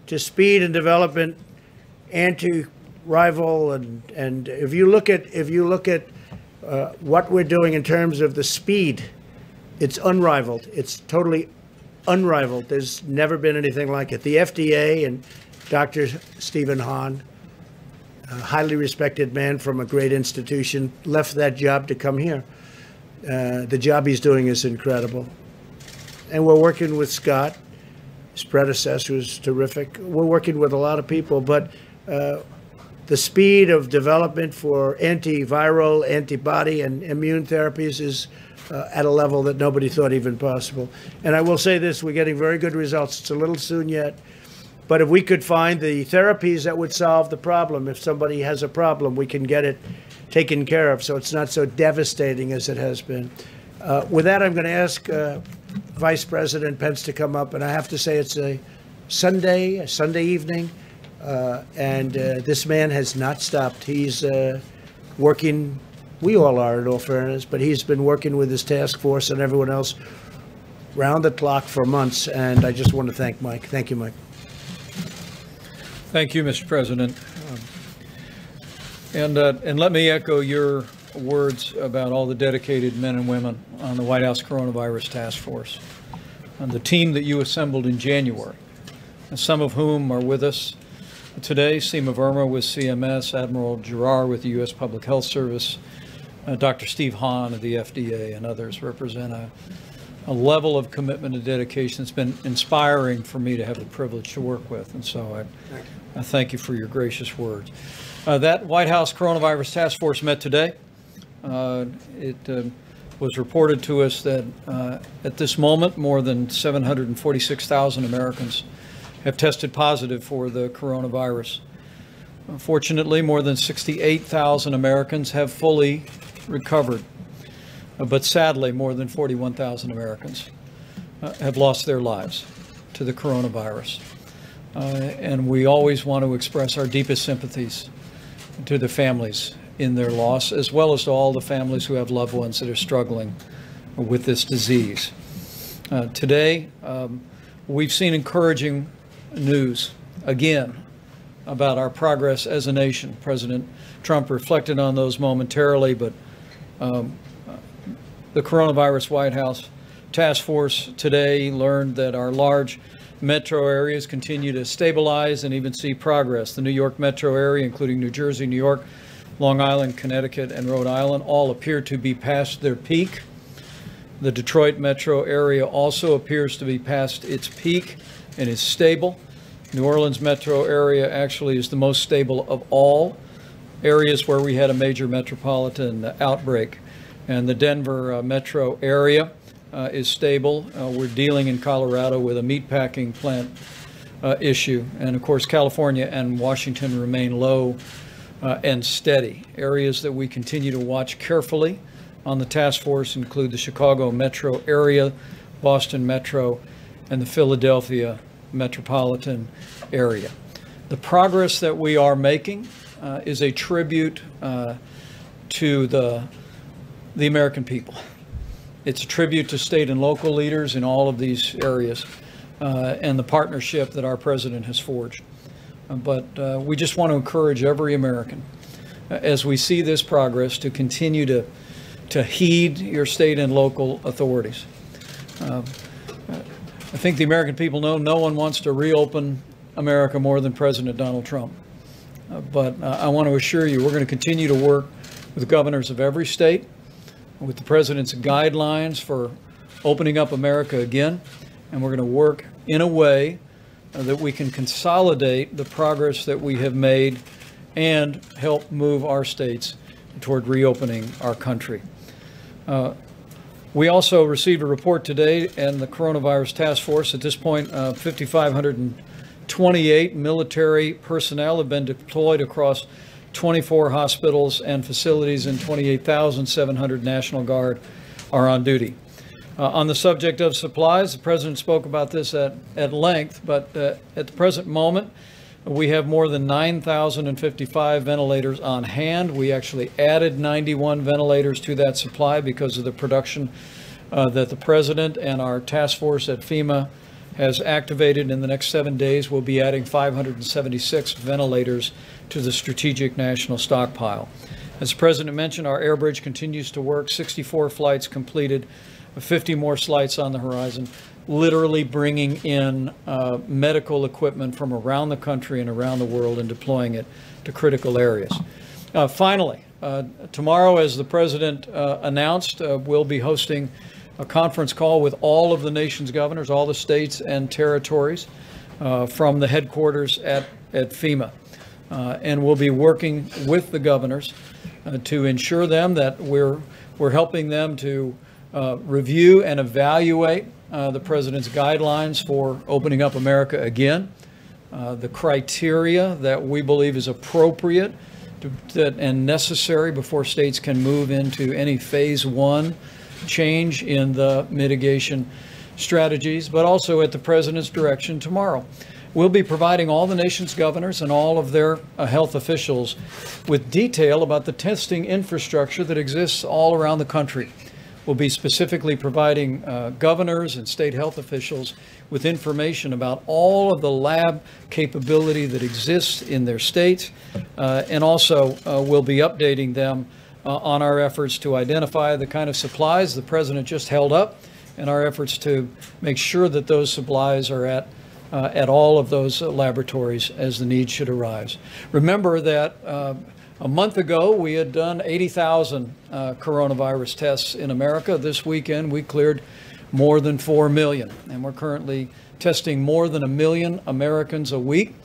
to speed and development anti-rival, and if you look at what we're doing in terms of the speed, it's unrivaled. It's totally unrivaled. There's never been anything like it. The FDA and Dr. Stephen Hahn, a highly respected man from a great institution, left that job to come here. The job he's doing is incredible. And we're working with Scott, his predecessor, who's terrific. We're working with a lot of people, but the speed of development for antiviral, antibody, and immune therapies is at a level that nobody thought even possible. And I will say this, we're getting very good results. It's a little soon yet, but if we could find the therapies that would solve the problem, if somebody has a problem, we can get it taken care of so it's not so devastating as it has been. With that, I'm going to ask Vice President Pence to come up, and I have to say it's a Sunday evening, and this man has not stopped. He's working. We all are, in all fairness, but he's been working with his task force and everyone else round the clock for months, and I just want to thank Mike. Thank you, Mike. Thank you, Mr. President. And let me echo your words about all the dedicated men and women on the White House Coronavirus Task Force, and the team that you assembled in January, and some of whom are with us today. Seema Verma with CMS, Admiral Giroir with the U.S. Public Health Service, Dr. Steve Hahn of the FDA, and others represent a level of commitment and dedication that's been inspiring for me to have the privilege to work with. And so I thank you for your gracious words. That White House Coronavirus Task Force met today. It was reported to us that at this moment, more than 746,000 Americans have tested positive for the coronavirus. Fortunately, more than 68,000 Americans have fully recovered, but sadly, more than 41,000 Americans have lost their lives to the coronavirus. And we always want to express our deepest sympathies to the families in their loss, as well as to all the families who have loved ones that are struggling with this disease. Today, we've seen encouraging news again about our progress as a nation. President Trump reflected on those momentarily, but the Coronavirus White House Task Force today learned that our large metro areas continue to stabilize and even see progress. The New York metro area, including New Jersey, New York, Long Island, Connecticut, and Rhode Island, all appear to be past their peak. The Detroit metro area also appears to be past its peak and is stable. New Orleans metro area actually is the most stable of all areas where we had a major metropolitan outbreak. And the Denver metro area is stable. We're dealing in Colorado with a meatpacking plant issue. And of course, California and Washington remain low and steady. Areas that we continue to watch carefully on the task force include the Chicago metro area, Boston metro, and the Philadelphia metropolitan area. The progress that we are making is a tribute to the American people. It's a tribute to state and local leaders in all of these areas and the partnership that our president has forged but we just want to encourage every American, as we see this progress, to continue to heed your state and local authorities. I think the American people know no one wants to reopen America more than President Donald Trump. But I want to assure you, we're going to continue to work with governors of every state, with the President's guidelines for opening up America again, and we're going to work in a way that we can consolidate the progress that we have made and help move our states toward reopening our country. We also received a report today, and the Coronavirus Task Force, at this point, 5,528 military personnel have been deployed across 24 hospitals and facilities, and 28,700 National Guard are on duty. On the subject of supplies, the President spoke about this at length, but at the present moment, we have more than 9,055 ventilators on hand. We actually added 91 ventilators to that supply because of the production that the President and our task force at FEMA has activated. In the next 7 days, we'll be adding 576 ventilators to the strategic national stockpile. As the President mentioned, our air bridge continues to work, 64 flights completed, 50 more flights on the horizon, literally bringing in medical equipment from around the country and around the world and deploying it to critical areas. Finally, tomorrow, as the President announced, we'll be hosting a conference call with all of the nation's governors, all the states and territories from the headquarters at FEMA. And we'll be working with the governors to ensure them that we're helping them to review and evaluate the President's guidelines for opening up America again, the criteria that we believe is appropriate and necessary before states can move into any phase 1 change in the mitigation strategies, but also at the President's direction tomorrow. We'll be providing all the nation's governors and all of their health officials with detail about the testing infrastructure that exists all around the country. We'll be specifically providing governors and state health officials with information about all of the lab capability that exists in their states, and also we'll be updating them on our efforts to identify the kind of supplies the President just held up, and our efforts to make sure that those supplies are at all of those laboratories as the need should arise. Remember that a month ago, we had done 80,000 coronavirus tests in America. This weekend, we cleared more than 4 million, and we're currently testing more than 1 million Americans a week.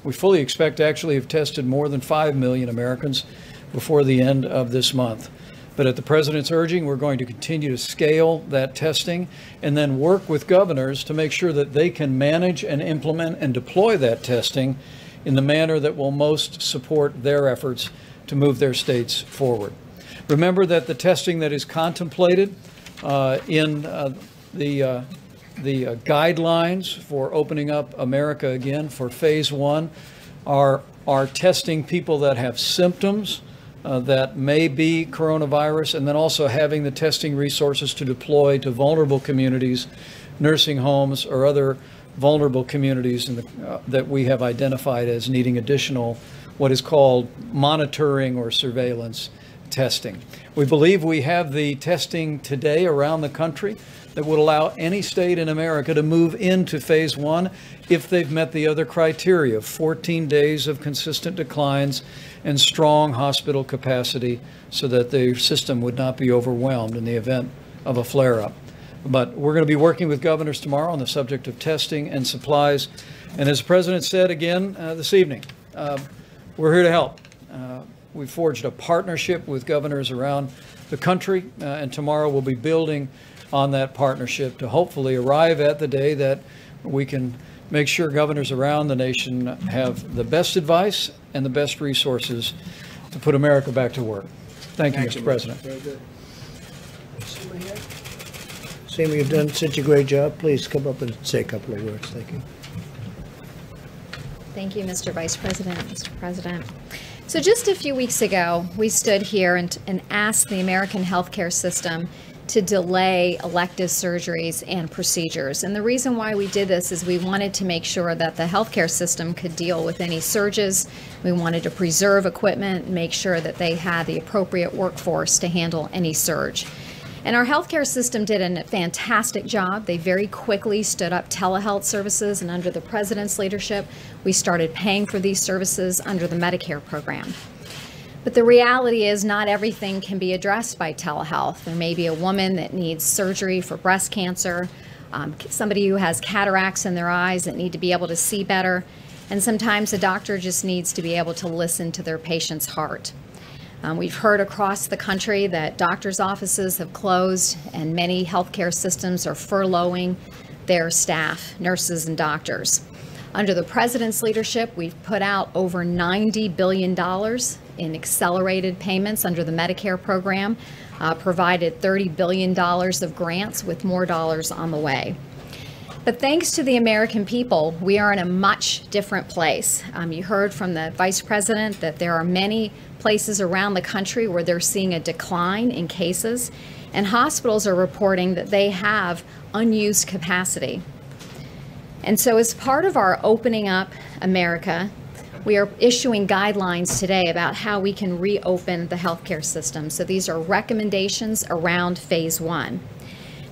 We fully expect to actually have tested more than 5 million Americans before the end of this month. But at the President's urging, we're going to continue to scale that testing and then work with governors to make sure that they can manage and implement and deploy that testing in the manner that will most support their efforts to move their states forward. Remember that the testing that is contemplated in the guidelines for opening up America again for phase 1 are testing people that have symptoms that may be coronavirus, and then also having the testing resources to deploy to vulnerable communities, nursing homes, or other vulnerable communities that we have identified as needing additional what is called monitoring or surveillance testing. We believe we have the testing today around the country that would allow any state in America to move into phase 1 if they've met the other criteria of 14 days of consistent declines and strong hospital capacity so that the system would not be overwhelmed in the event of a flare-up. But we're going to be working with governors tomorrow on the subject of testing and supplies. And as the President said again this evening, we're here to help. We've forged a partnership with governors around the country, and tomorrow we'll be building on that partnership to hopefully arrive at the day that we can make sure governors around the nation have the best advice and the best resources to put America back to work. Thank you, Mr. President. Very good. Sam, you've done such a great job. Please come up and say a couple of words. Thank you. Thank you, Mr. Vice President, Mr. President. So just a few weeks ago, we stood here and asked the American healthcare system to delay elective surgeries and procedures. And the reason why we did this is we wanted to make sure that the healthcare system could deal with any surges. We wanted to preserve equipment and make sure that they had the appropriate workforce to handle any surge. And our healthcare system did a fantastic job. They very quickly stood up telehealth services, and under the President's leadership, we started paying for these services under the Medicare program. But the reality is not everything can be addressed by telehealth. There may be a woman that needs surgery for breast cancer, somebody who has cataracts in their eyes that need to be able to see better, and sometimes a doctor just needs to be able to listen to their patient's heart. We've heard across the country that doctors' offices have closed and many healthcare systems are furloughing their staff, nurses and doctors. Under the President's leadership, we've put out over $90 billion in accelerated payments under the Medicare program, provided $30 billion of grants with more dollars on the way. But thanks to the American people, we are in a much different place. You heard from the Vice President that there are many places around the country where they're seeing a decline in cases, and hospitals are reporting that they have unused capacity. And so as part of our Opening Up America, we are issuing guidelines today about how we can reopen the healthcare system. So these are recommendations around phase 1.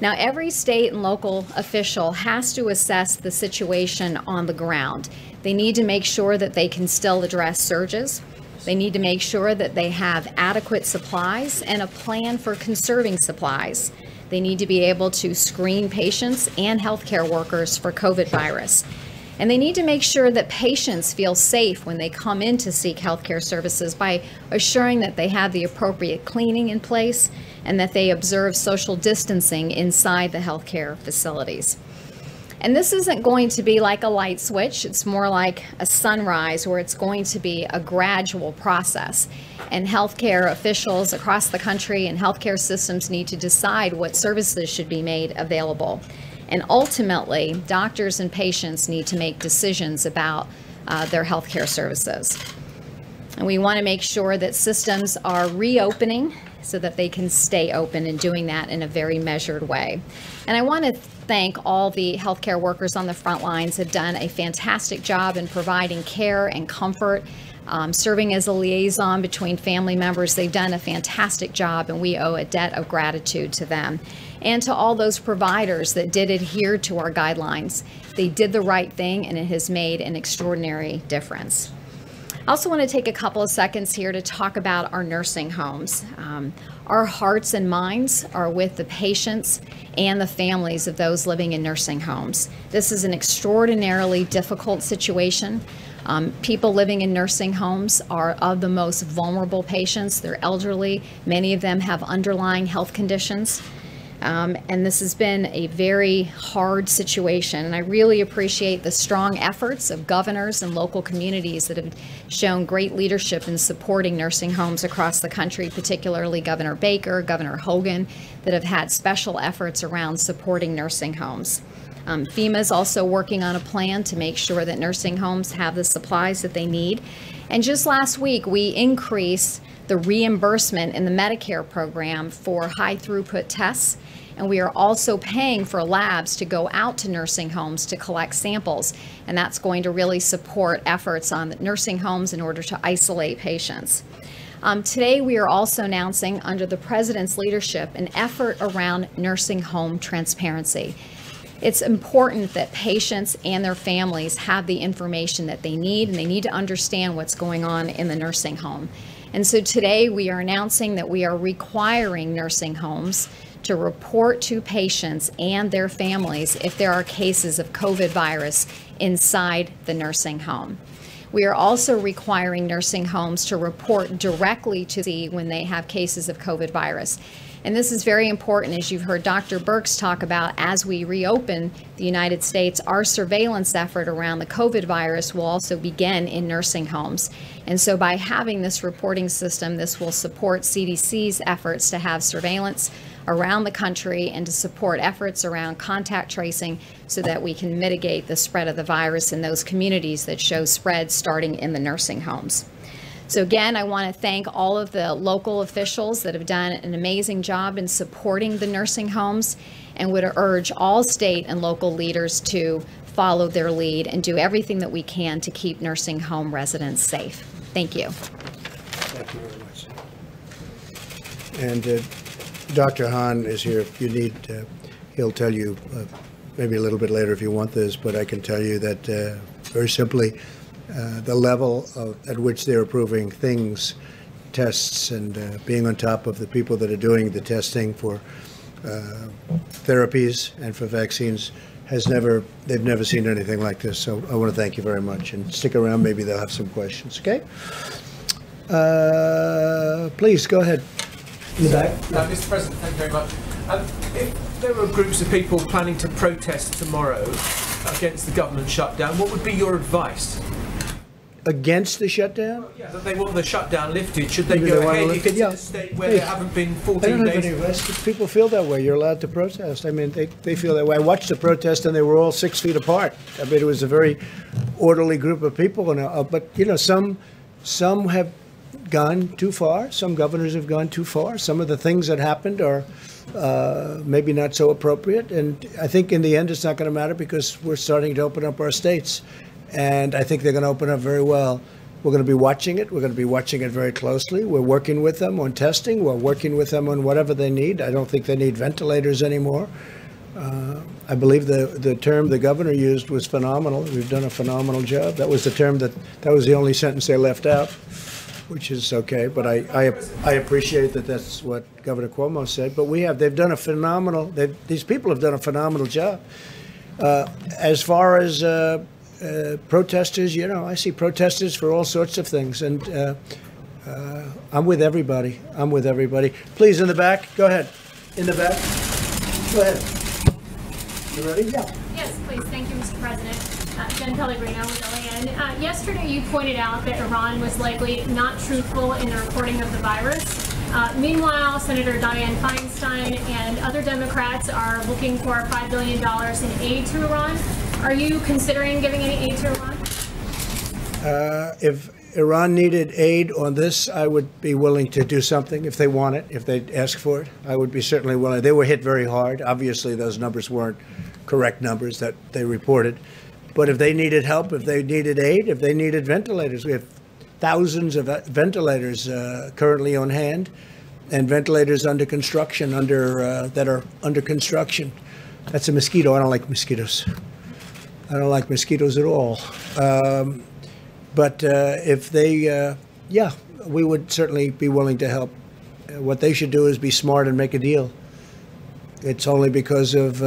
Now, every state and local official has to assess the situation on the ground. They need to make sure that they can still address surges. They need to make sure that they have adequate supplies and a plan for conserving supplies. They need to be able to screen patients and healthcare workers for COVID virus. And they need to make sure that patients feel safe when they come in to seek healthcare services by assuring that they have the appropriate cleaning in place and that they observe social distancing inside the healthcare facilities. And this isn't going to be like a light switch. It's more like a sunrise where it's going to be a gradual process. And healthcare officials across the country and healthcare systems need to decide what services should be made available. And ultimately, doctors and patients need to make decisions about their healthcare services. And we want to make sure that systems are reopening so that they can stay open and doing that in a very measured way. And I want to thank all the healthcare workers on the front lines who have done a fantastic job in providing care and comfort, serving as a liaison between family members. They've done a fantastic job, and we owe a debt of gratitude to them. And to all those providers that did adhere to our guidelines. They did the right thing, and it has made an extraordinary difference. I also want to take a couple of seconds here to talk about our nursing homes. Our hearts and minds are with the patients and the families of those living in nursing homes. This is an extraordinarily difficult situation. People living in nursing homes are of the most vulnerable patients. They're elderly. Many of them have underlying health conditions. And this has been a very hard situation. And I really appreciate the strong efforts of governors and local communities that have shown great leadership in supporting nursing homes across the country, particularly Governor Baker, Governor Hogan, that have had special efforts around supporting nursing homes. FEMA is also working on a plan to make sure that nursing homes have the supplies that they need. And just last week, we increased the reimbursement in the Medicare program for high throughput tests. And we are also paying for labs to go out to nursing homes to collect samples. And that's going to really support efforts on nursing homes in order to isolate patients. Today, we are also announcing, under the President's leadership, an effort around nursing home transparency. It's important that patients and their families have the information that they need, and they need to understand what's going on in the nursing home. And so today we are announcing that we are requiring nursing homes to report to patients and their families if there are cases of COVID virus inside the nursing home. We are also requiring nursing homes to report directly to the when they have cases of COVID virus. And this is very important, as you've heard Dr. Birx talk about. As we reopen the United States, our surveillance effort around the COVID virus will also begin in nursing homes. And so by having this reporting system, this will support CDC's efforts to have surveillance around the country and to support efforts around contact tracing so that we can mitigate the spread of the virus in those communities that show spread starting in the nursing homes. So again, I want to thank all of the local officials that have done an amazing job in supporting the nursing homes, and would urge all state and local leaders to follow their lead and do everything that we can to keep nursing home residents safe. Thank you. Thank you very much. And Dr. Hahn is here. If you need, he'll tell you maybe a little bit later if you want this, but I can tell you that very simply, the level at which they're approving things, tests, and being on top of the people that are doing the testing for therapies and for vaccines they've never seen anything like this. So I want to thank you very much, and stick around. Maybe they'll have some questions. Okay. Please go ahead. In the back. Mr. President, thank you very much. If there were groups of people planning to protest tomorrow against the government shutdown, what would be your advice? Against the shutdown? Yeah, that they want the shutdown lifted. Should they Maybe go they want to ahead lift it, in yeah. a state where Hey, there haven't been I 14 don't have days? any arrests. People feel that way. You're allowed to protest. I mean, they feel that way. I watched the protest, and they were all 6 feet apart. I mean, it was a very orderly group of people. And but you know, some have gone too far. Some governors have gone too far. Some of the things that happened are maybe not so appropriate. And I think in the end, it's not going to matter, because we're starting to open up our states, and I think they're going to open up very well. We're going to be watching it. We're going to be watching it very closely. We're working with them on testing. We're working with them on whatever they need. I don't think they need ventilators anymore. I believe the term the governor used was phenomenal. We've done a phenomenal job. That was the term that was the only sentence they left out, which is okay. But I appreciate that that's what Governor Cuomo said. But they've done a phenomenal. These people have done a phenomenal job. As far as protesters, you know, I see protesters for all sorts of things, and I'm with everybody. I'm with everybody. Please, in the back. Go ahead. In the back. Go ahead. You ready? Yeah. Yes, please. Thank you, Mr. President. Jen Pellegrino with LAN. Yesterday, you pointed out that Iran was likely not truthful in the reporting of the virus. Meanwhile, Senator Dianne Feinstein and other Democrats are looking for $5 billion in aid to Iran. Are you considering giving any aid to Iran? If Iran needed aid on this, I would be willing to do something if they want it, if they ask for it. I would be certainly willing. They were hit very hard. Obviously, those numbers weren't correct numbers that they reported. But if they needed help, if they needed aid, if they needed ventilators, we have thousands of ventilators currently on hand, and ventilators under construction, that are under construction. That's a mosquito. I don't like mosquitoes. I don't like mosquitoes at all. But if they, yeah, we would certainly be willing to help. What they should do is be smart and make a deal. It's only because of,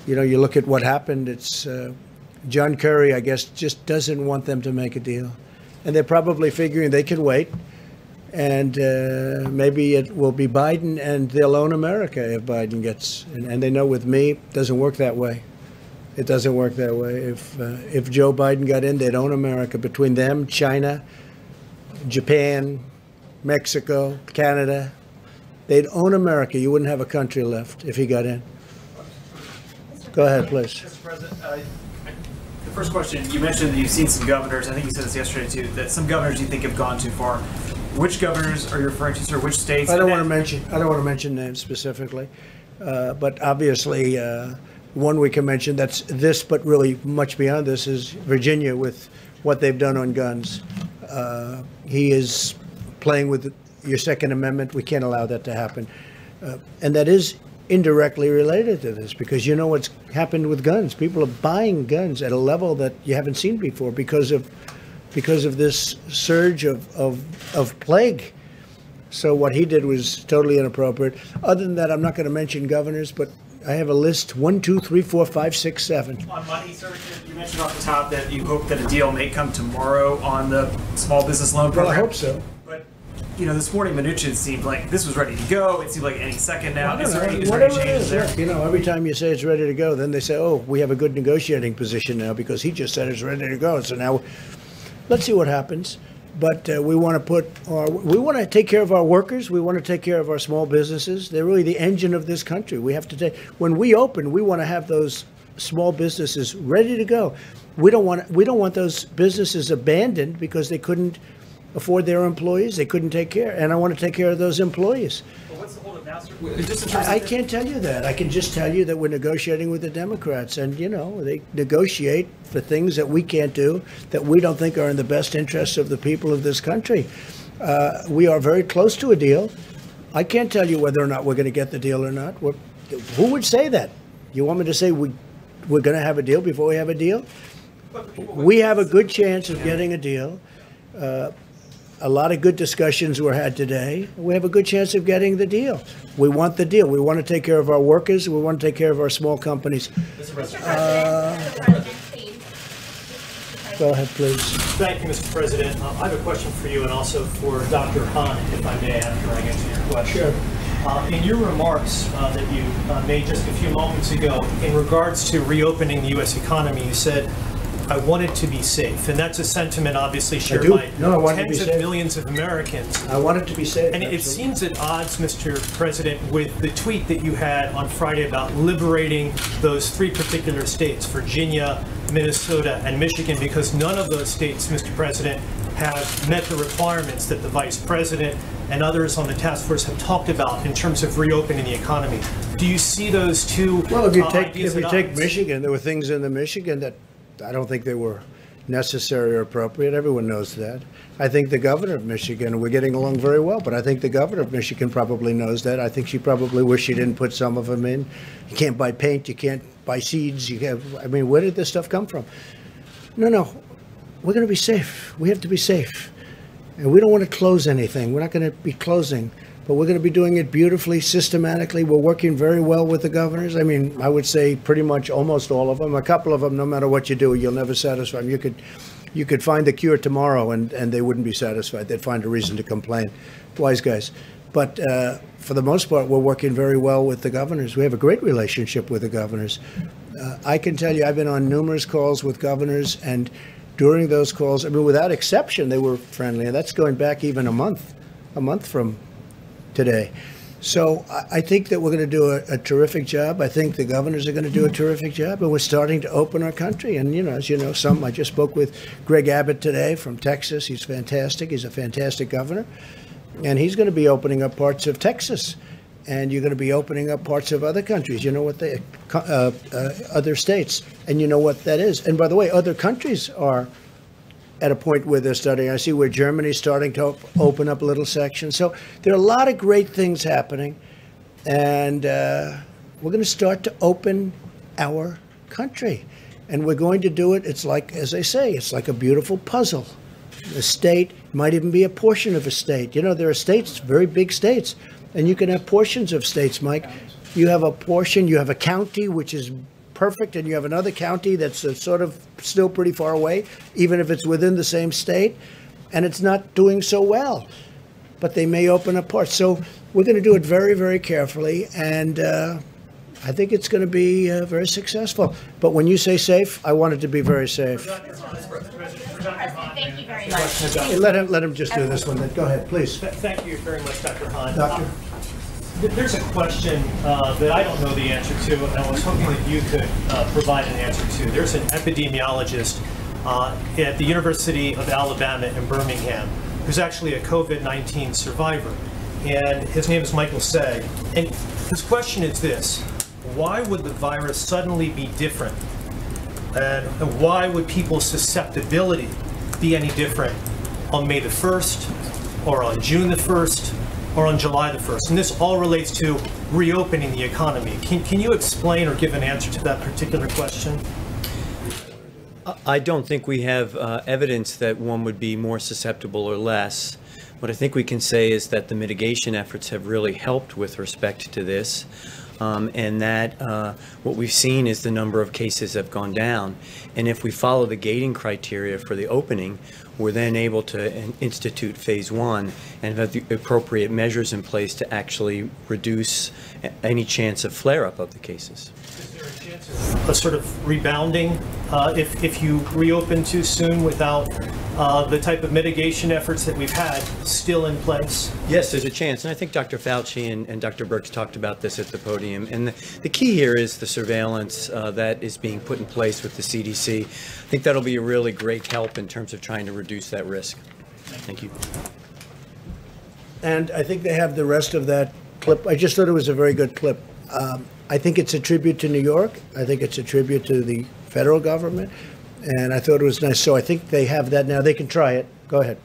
you know, you look at what happened. It's John Kerry, I guess, just doesn't want them to make a deal. And they're probably figuring they can wait. And maybe it will be Biden, and they'll own America if Biden gets. And they know with me, it doesn't work that way. It doesn't work that way. If Joe Biden got in, they'd own America. Between them, China, Japan, Mexico, Canada, they'd own America. You wouldn't have a country left if he got in. Go ahead, please. Mr. President, the first question, you mentioned that you've seen some governors, I think you said this yesterday too, that some governors you think have gone too far. Which governors are you referring to, sir? Which states? I don't want to mention names specifically, but obviously one we can mention that's this, but really much beyond this, is Virginia with what they've done on guns. He is playing with your Second Amendment. We can't allow that to happen, and that is indirectly related to this, because you know what's happened with guns. People are buying guns at a level that you haven't seen before because of this surge of plague. So what he did was totally inappropriate. Other than that, I'm not going to mention governors, but I have a list: 1, 2, 3, 4, 5, 6, 7. On money, sir, you mentioned off the top that you hope that a deal may come tomorrow on the small business loan program. Well, I hope so. But, you know, this morning Mnuchin seemed like this was ready to go. It seemed like any second now. Is there any changes there? You know, every time you say it's ready to go, then they say, oh, we have a good negotiating position now because he just said it's ready to go. So now let's see what happens. But we want to take care of our workers. We want to take care of our small businesses. They're really the engine of this country. We have to when we open, we want to have those small businesses ready to go. We don't want those businesses abandoned because they couldn't afford their employees. They couldn't take care, and I want to take care of those employees. Well, what's the holdup now, sir? I can't tell you that. I can just tell you that we're negotiating with the Democrats, and they negotiate for things that we can't do, that we don't think are in the best interests of the people of this country. We are very close to a deal. I can't tell you whether or not we're going to get the deal or not. Who would say that? You want me to say we're going to have a deal before we have a deal? We have a good chance of getting a deal. A lot of good discussions were had today. We have a good chance of getting the deal. We want the deal. We want to take care of our workers. We want to take care of our small companies. Mr. President, please. Go ahead, please. Thank you, Mr. President. I have a question for you and also for Dr. Hahn, if I may, after I answer your question. Sure. In your remarks that you made just a few moments ago in regards to reopening the U.S. economy, you said, I want it to be safe. And that's a sentiment obviously shared by tens of millions of Americans. I want it to be safe. And it seems at odds, Mr. President, with the tweet that you had on Friday about liberating those 3 particular states, Virginia, Minnesota, and Michigan, because none of those states, Mr. President, have met the requirements that the Vice President and others on the task force have talked about in terms of reopening the economy. Do you see those two Well, if you take Michigan, there were things in the Michigan that I don't think they were necessary or appropriate. Everyone knows that. I think the governor of Michigan, we're getting along very well, but I think the governor of Michigan probably knows that. I think she probably wished she didn't put some of them in. You can't buy paint. You can't buy seeds. Where did this stuff come from? No. We're going to be safe. We have to be safe. And we don't want to close anything. We're not going to be closing. But we're going to be doing it beautifully, systematically. We're working very well with the governors. I would say pretty much almost all of them. A couple of them, no matter what you do, you'll never satisfy them. You could find the cure tomorrow and they wouldn't be satisfied. They'd find a reason to complain. Wise guys. But for the most part, we're working very well with the governors. We have a great relationship with the governors. I can tell you, I've been on numerous calls with governors, and during those calls, without exception, they were friendly. And that's going back even a month from today. So I think that we're going to do a terrific job. I think the governors are going to do a terrific job, and we're starting to open our country. And, as you know, I just spoke with Greg Abbott today from Texas. He's fantastic. He's a fantastic governor. And he's going to be opening up parts of Texas. And you're going to be opening up parts of other countries. You know what other states. And you know what that is. And by the way, other countries are at a point where they're starting. I see where Germany's starting to open up a little section. So there are a lot of great things happening. And we're going to start to open our country. And we're going to do it. It's like, as I say, it's like a beautiful puzzle. A state might even be a portion of a state. There are states, very big states, and you can have portions of states, Mike. You have a portion, you have a county, which is perfect, and you have another county that's sort of still pretty far away, even if it's within the same state, and it's not doing so well. But they may open up parts. So we're going to do it very, very carefully, and I think it's going to be very successful. But when you say safe, I want it to be very safe. Thank you very much. Let him just do this one. Then go ahead, please. Thank you very much, Dr. Hahn. Doctor. There's a question that I don't know the answer to, and I was hoping that you could provide an answer to. There's an epidemiologist at the University of Alabama in Birmingham who's actually a COVID-19 survivor, and his name is Michael Say. And his question is this: why would the virus suddenly be different? And why would people's susceptibility be any different on May the 1st, or on June the 1st, or on July the 1st? And this all relates to reopening the economy. Can you explain or give an answer to that particular question? I don't think we have evidence that one would be more susceptible or less. What I think we can say is that the mitigation efforts have really helped with respect to this. And that what we've seen is the number of cases have gone down. And if we follow the gating criteria for the opening, we're then able to institute phase 1 and have the appropriate measures in place to actually reduce any chance of flare-up of the cases. Is there a chance of a sort of rebounding if you reopen too soon without the type of mitigation efforts that we've had still in place? Yes, there's a chance. And I think Dr. Fauci and Dr. Birx talked about this at the podium. And the key here is the surveillance that is being put in place with the CDC. I think that'll be a really great help in terms of trying to reduce that risk. Thank you. And I think they have the rest of that clip. I just thought it was a very good clip. I think it's a tribute to New York. I think it's a tribute to the federal government. And I thought it was nice. So I think they have that now. They can try it. Go ahead.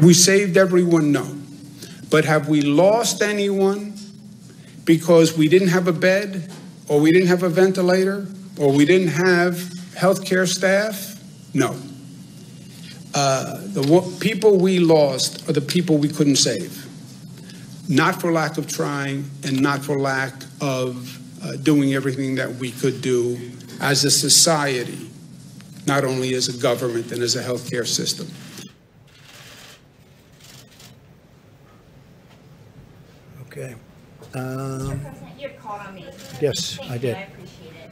We saved everyone? No. But have we lost anyone because we didn't have a bed, or we didn't have a ventilator, or we didn't have healthcare staff? No. The people we lost are the people we couldn't save. Not for lack of trying, and not for lack of doing everything that we could do as a society, not only as a government and as a healthcare system. Okay. Mr. President, you had called on me. Yes, Thank I you, did. I appreciate it.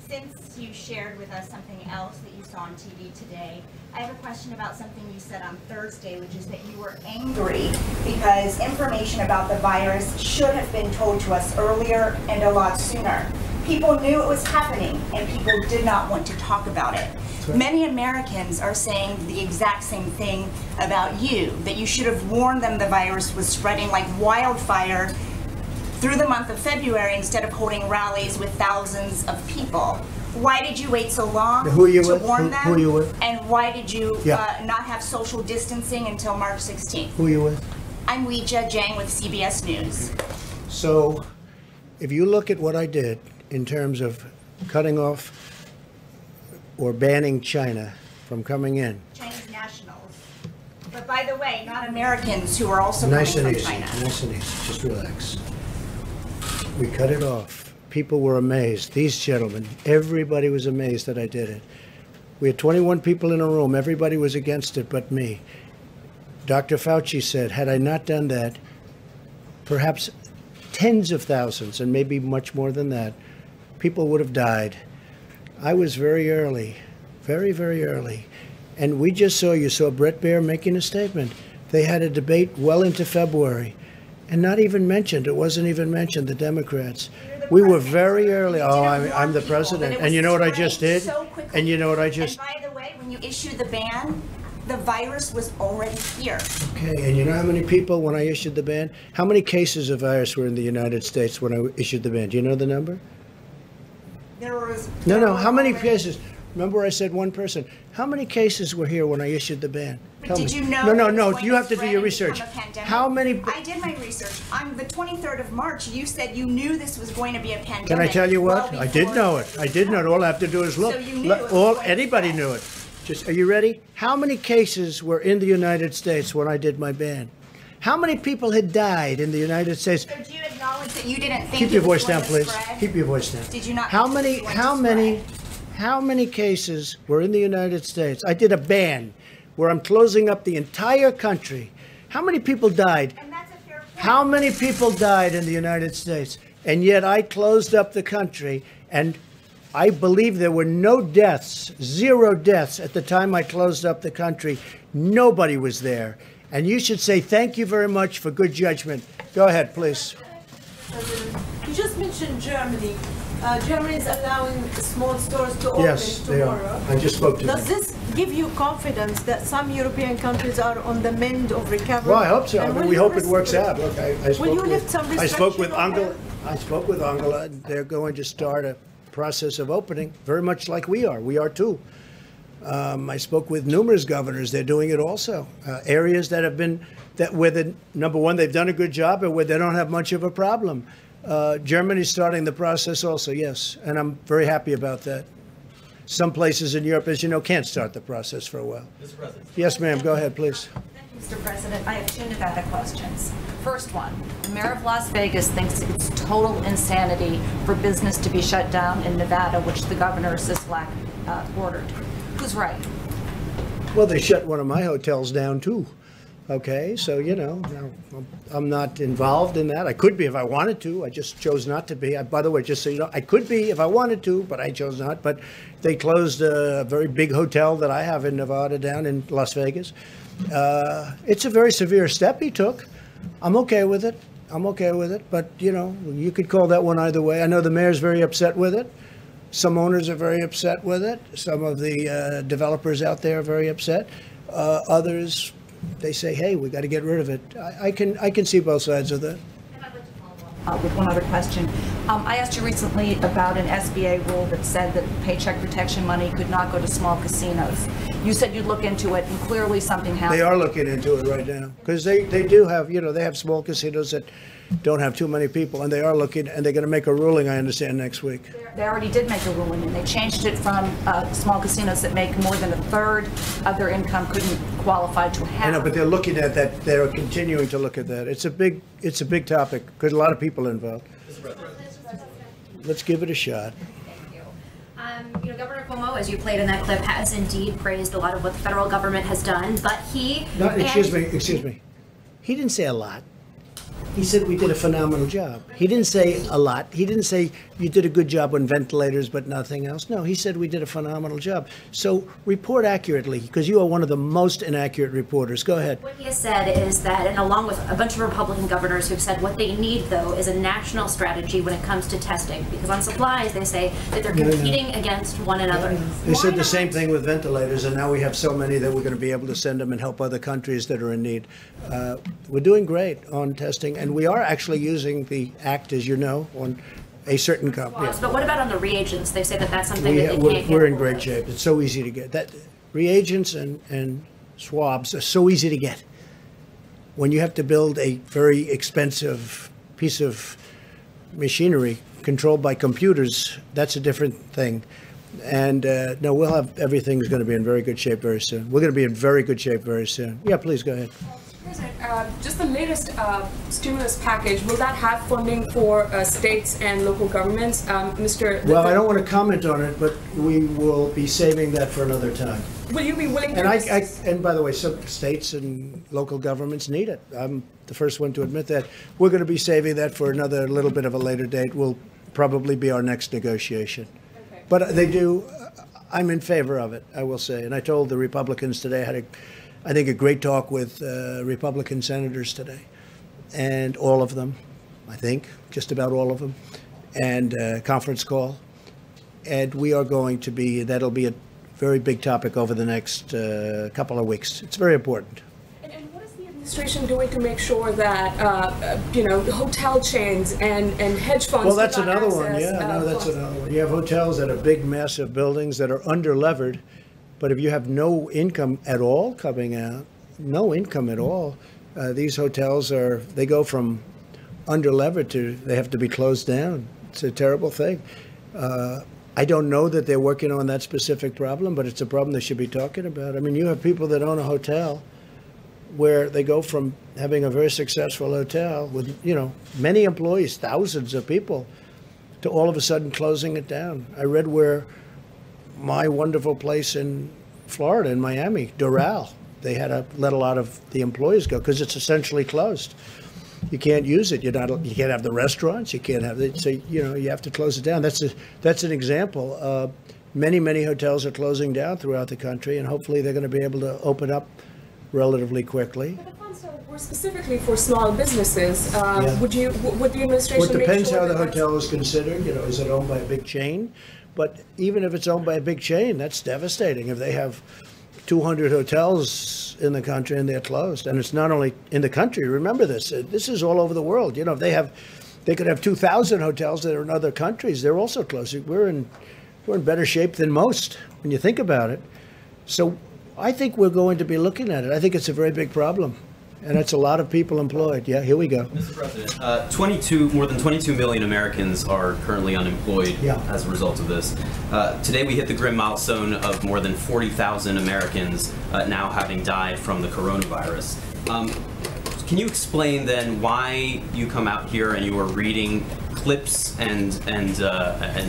Since you shared with us something else that you saw on TV today, I have a question about something you said on Thursday, which is that you were angry because information about the virus should have been told to us earlier and a lot sooner. People knew it was happening, and people did not want to talk about it. Many Americans are saying the exact same thing about you, that you should have warned them the virus was spreading like wildfire through the month of February instead of holding rallies with thousands of people. Why did you wait so long Who are you to with? warn them? Who are you with? And why did you Yeah. not have social distancing until March 16th? Who are you with? I'm Weijia Jiang with CBS News. So if you look at what I did in terms of cutting off or banning China from coming in. Chinese nationals. But by the way, not Americans who are also Nice coming and from easy, China. nice and easy, just relax. We cut it off. People were amazed. These gentlemen, everybody was amazed that I did it. We had 21 people in a room. Everybody was against it but me. Dr. Fauci said, had I not done that, perhaps tens of thousands, and maybe much more than that, people would have died. I was very early, very, very early. And we just saw, you saw Brett Baer making a statement. They had a debate well into February and not even mentioned, it wasn't even mentioned, the Democrats. We were very early. Oh, I'm the president. And you know what I just did? And you know what I just... And by the way, when you issued the ban, the virus was already here. Okay, and you know how many people, when I issued the ban, how many cases of virus were in the United States when I issued the ban? Do you know the number? No, how many cases? Remember I said one person. How many cases were here when I issued the ban? But did you know? No, you have to do your research. How many? I did my research. On the 23rd of March, you said you knew this was going to be a pandemic. Can I tell you what? well I did know it. I did know it. All I have to do is look. So you knew it was Anybody knew it. Just, are you ready? How many cases were in the United States when I did my ban? How many people had died in the United States? So do you acknowledge that you didn't think Keep your it was voice down, going to please. spread? Keep your voice down. Did you not How think it many? was going to How many cases were in the United States? I did a ban where I'm closing up the entire country. How many people died? And that's a fair point. How many people died in the United States? And yet I closed up the country, and I believe there were no deaths, 0 deaths at the time I closed up the country. Nobody was there. And you should say thank you very much for good judgment. Go ahead, please. You just mentioned Germany. Germany is allowing small stores to open Yes, they are. tomorrow. I just spoke to them. Does this give you confidence that some European countries are on the mend of recovery? Well, I hope so. And will We you hope it works restrict- out. Look, I Will spoke you lift some I spoke with restriction on Angela. them? I spoke with Angela. They're going to start a process of opening, very much like we are. We are too. I spoke with numerous governors. They're doing it also. Areas that have been where the number one, they've done a good job, and where they don't have much of a problem. Germany's starting the process also, yes, and I'm very happy about that. Some places in Europe, as you know, can't start the process for a while. Mr. President. Yes, ma'am. Go ahead, please. Mr. President, I have two Nevada questions. First one, the mayor of Las Vegas thinks it's total insanity for business to be shut down in Nevada, which the governor Sisolak ordered. Who's right? Well, they shut one of my hotels down too. Okay, so you know, I'm not involved in that. I could be if I wanted to. I just chose not to be. By the way, just so you know, I could be if I wanted to, but I chose not. But they closed a very big hotel that I have in Nevada down in Las Vegas. It's a very severe step he took. I'm okay with it. I'm okay with it. But you know, you could call that one either way. I know the mayor's very upset with it. Some owners are very upset with it. Some of the developers out there are very upset. Others, they say, hey, we got to get rid of it. I can see both sides of that. With one other question. I asked you recently about an SBA rule that said that paycheck protection money could not go to small casinos. You said you'd look into it, and clearly something happened. They are looking into it right now because they do have, they have small casinos that don't have too many people, and they are looking, and they're going to make a ruling, I understand, next week. They already did make a ruling, and they changed it from small casinos that make more than a third of their income couldn't qualify to half. I know, but they're looking at that. They're continuing to look at that. It's a big topic because a lot of people are involved. Let's give it a shot. Governor Cuomo, as you played in that clip, has indeed praised a lot of what the federal government has done, but he... No, excuse me. He didn't say a lot. He said we did a phenomenal job. He didn't say a lot. He didn't say you did a good job on ventilators but nothing else. No, he said we did a phenomenal job. So report accurately, because you are one of the most inaccurate reporters. Go ahead. What he has said is that, and along with a bunch of Republican governors who've said what they need, though, is a national strategy when it comes to testing. Because on supplies, they say that they're competing against one another. They said the same thing with ventilators, and now we have so many that we're going to be able to send them and help other countries that are in need. We're doing great on testing, and we are actually using the Act, as you know, on a certain company. Yeah. But what about on the reagents? They say that that's something that they can't get. We're in great shape. It's so easy to get. That reagents and swabs are so easy to get. When you have to build a very expensive piece of machinery controlled by computers, that's a different thing. And no, we'll have everything's going to be in very good shape very soon. We're going to be in very good shape very soon. Yeah, please go ahead. President, just the latest stimulus package, will that have funding for states and local governments? Well, I don't want to comment on it, but we will be saving that for another time. Will you be willing to... And by the way, some states and local governments need it. I'm the first one to admit that. We're going to be saving that for another little bit of a later date. Will probably be our next negotiation. Okay. But they do, I'm in favor of it, I will say. And I told the Republicans today, I had I think a great talk with Republican senators today, and all of them, I think, just about all of them, and conference call. And we are going to be, that'll be a very big topic over the next couple of weeks. It's very important. And what is the administration doing to make sure that, the hotel chains and hedge funds... Well, that's another one, yeah, no, that's another one. You have hotels that are big, massive buildings that are under-levered. But if you have no income at all coming out, no income at all, these hotels they go from under-levered to they have to be closed down. It's a terrible thing. I don't know that they're working on that specific problem, but it's a problem they should be talking about. I mean, you have people that own a hotel where they go from having a very successful hotel with, many employees, thousands of people, to all of a sudden closing it down. I read where my wonderful place in Florida, in Miami, Doral, they had to let a lot of the employees go because it's essentially closed. You can't use it. You can't have the restaurants. You can't have it. So you have to close it down. That's an example. Many hotels are closing down throughout the country, and hopefully they're going to be able to open up relatively quickly. But the funds were specifically for small businesses. Would the administration? Well, it depends how the hotel is considered. Is it owned by a big chain? But even if it's owned by a big chain, that's devastating. If they have 200 hotels in the country and they're closed, and it's not only in the country. Remember this. This is all over the world. If they could have 2,000 hotels that are in other countries. They're also closed. We're in better shape than most when you think about it. So I think we're going to be looking at it. I think it's a very big problem. And it's a lot of people employed. Yeah, here we go. Mr. President, more than 22 million Americans are currently unemployed as a result of this. Today we hit the grim milestone of more than 40,000 Americans now having died from the coronavirus. Can you explain then why you come out here and you are reading clips and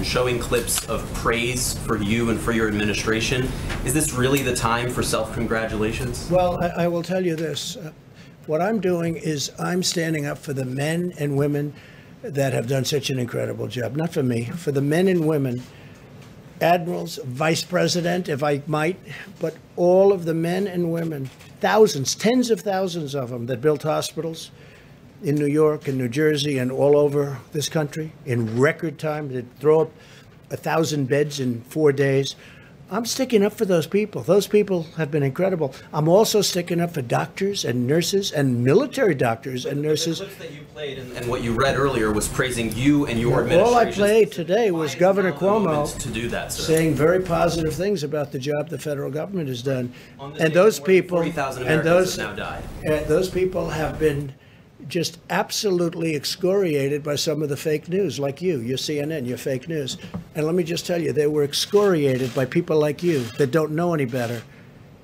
showing clips of praise for you and for your administration? Is this really the time for self-congratulations? Well, I will tell you this. What I'm doing is I'm standing up for the men and women that have done such an incredible job. Not for me, for the men and women, admirals, vice president, if I might, but all of the men and women, thousands, tens of thousands of them that built hospitals in New York and New Jersey and all over this country in record time. They throw up 1,000 beds in 4 days. I'm sticking up for those people. Those people have been incredible. I'm also sticking up for doctors and nurses and military doctors and nurses. The clips that you played and what you read earlier was praising you and your All administration. I played today was Governor Cuomo to do that, sir. saying very positive things about the job the federal government has done. On this And day, those more than people 40,000 and Americans have now died. those people have been just absolutely excoriated by some of the fake news, like you, your CNN, your fake news. And let me just tell you, they were excoriated by people like you that don't know any better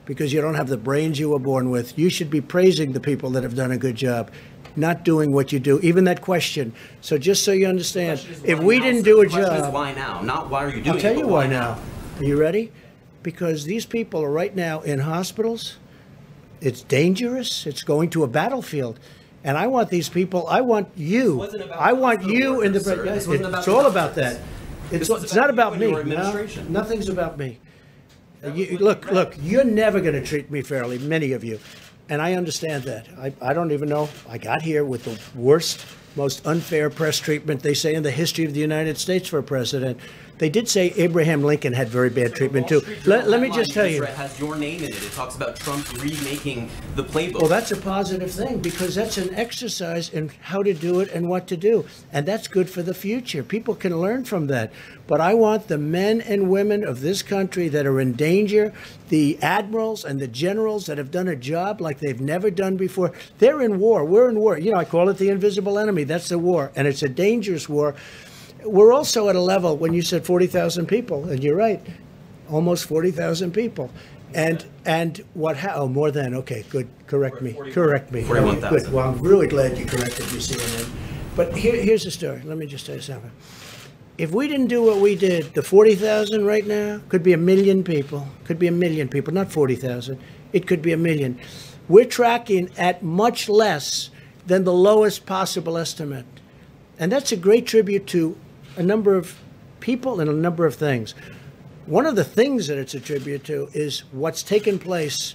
because you don't have the brains you were born with. You should be praising the people that have done a good job, not doing what you do. Even that question. So just so you understand, if we didn't do a The question is job... why now? Not why are you doing it, I'll tell but you why now. Are you ready? Because these people are right now in hospitals. It's dangerous. It's going to a battlefield. And I want these people, I want you. I want you in the... It's all about that. It's not about me. No, nothing's about me. Look, you're never going to treat me fairly, many of you. And I understand that. I don't even know. I got here with the worst, most unfair press treatment, they say, in the history of the United States for a president. They did say Abraham Lincoln had very bad treatment, too. Let me just tell you. It has your name in it. It talks about Trump remaking the playbook. Well, that's a positive thing because that's an exercise in how to do it and what to do. And that's good for the future. People can learn from that. But I want the men and women of this country that are in danger, the admirals and the generals that have done a job like they've never done before. They're in war. We're in war. You know, I call it the invisible enemy. That's the war. And it's a dangerous war. We're also at a level, when you said 40,000 people, and you're right, almost 40,000 people. And what, oh, more than, okay, good, correct me. 41,000. Good, well, I'm really glad you corrected me, CNN. But here's the story, let me just tell you something. If we didn't do what we did, the 40,000 right now could be 1 million people, not 40,000, it could be 1 million. We're tracking at much less than the lowest possible estimate. And that's a great tribute to a number of people and a number of things. One of the things that it's a tribute to is what's taken place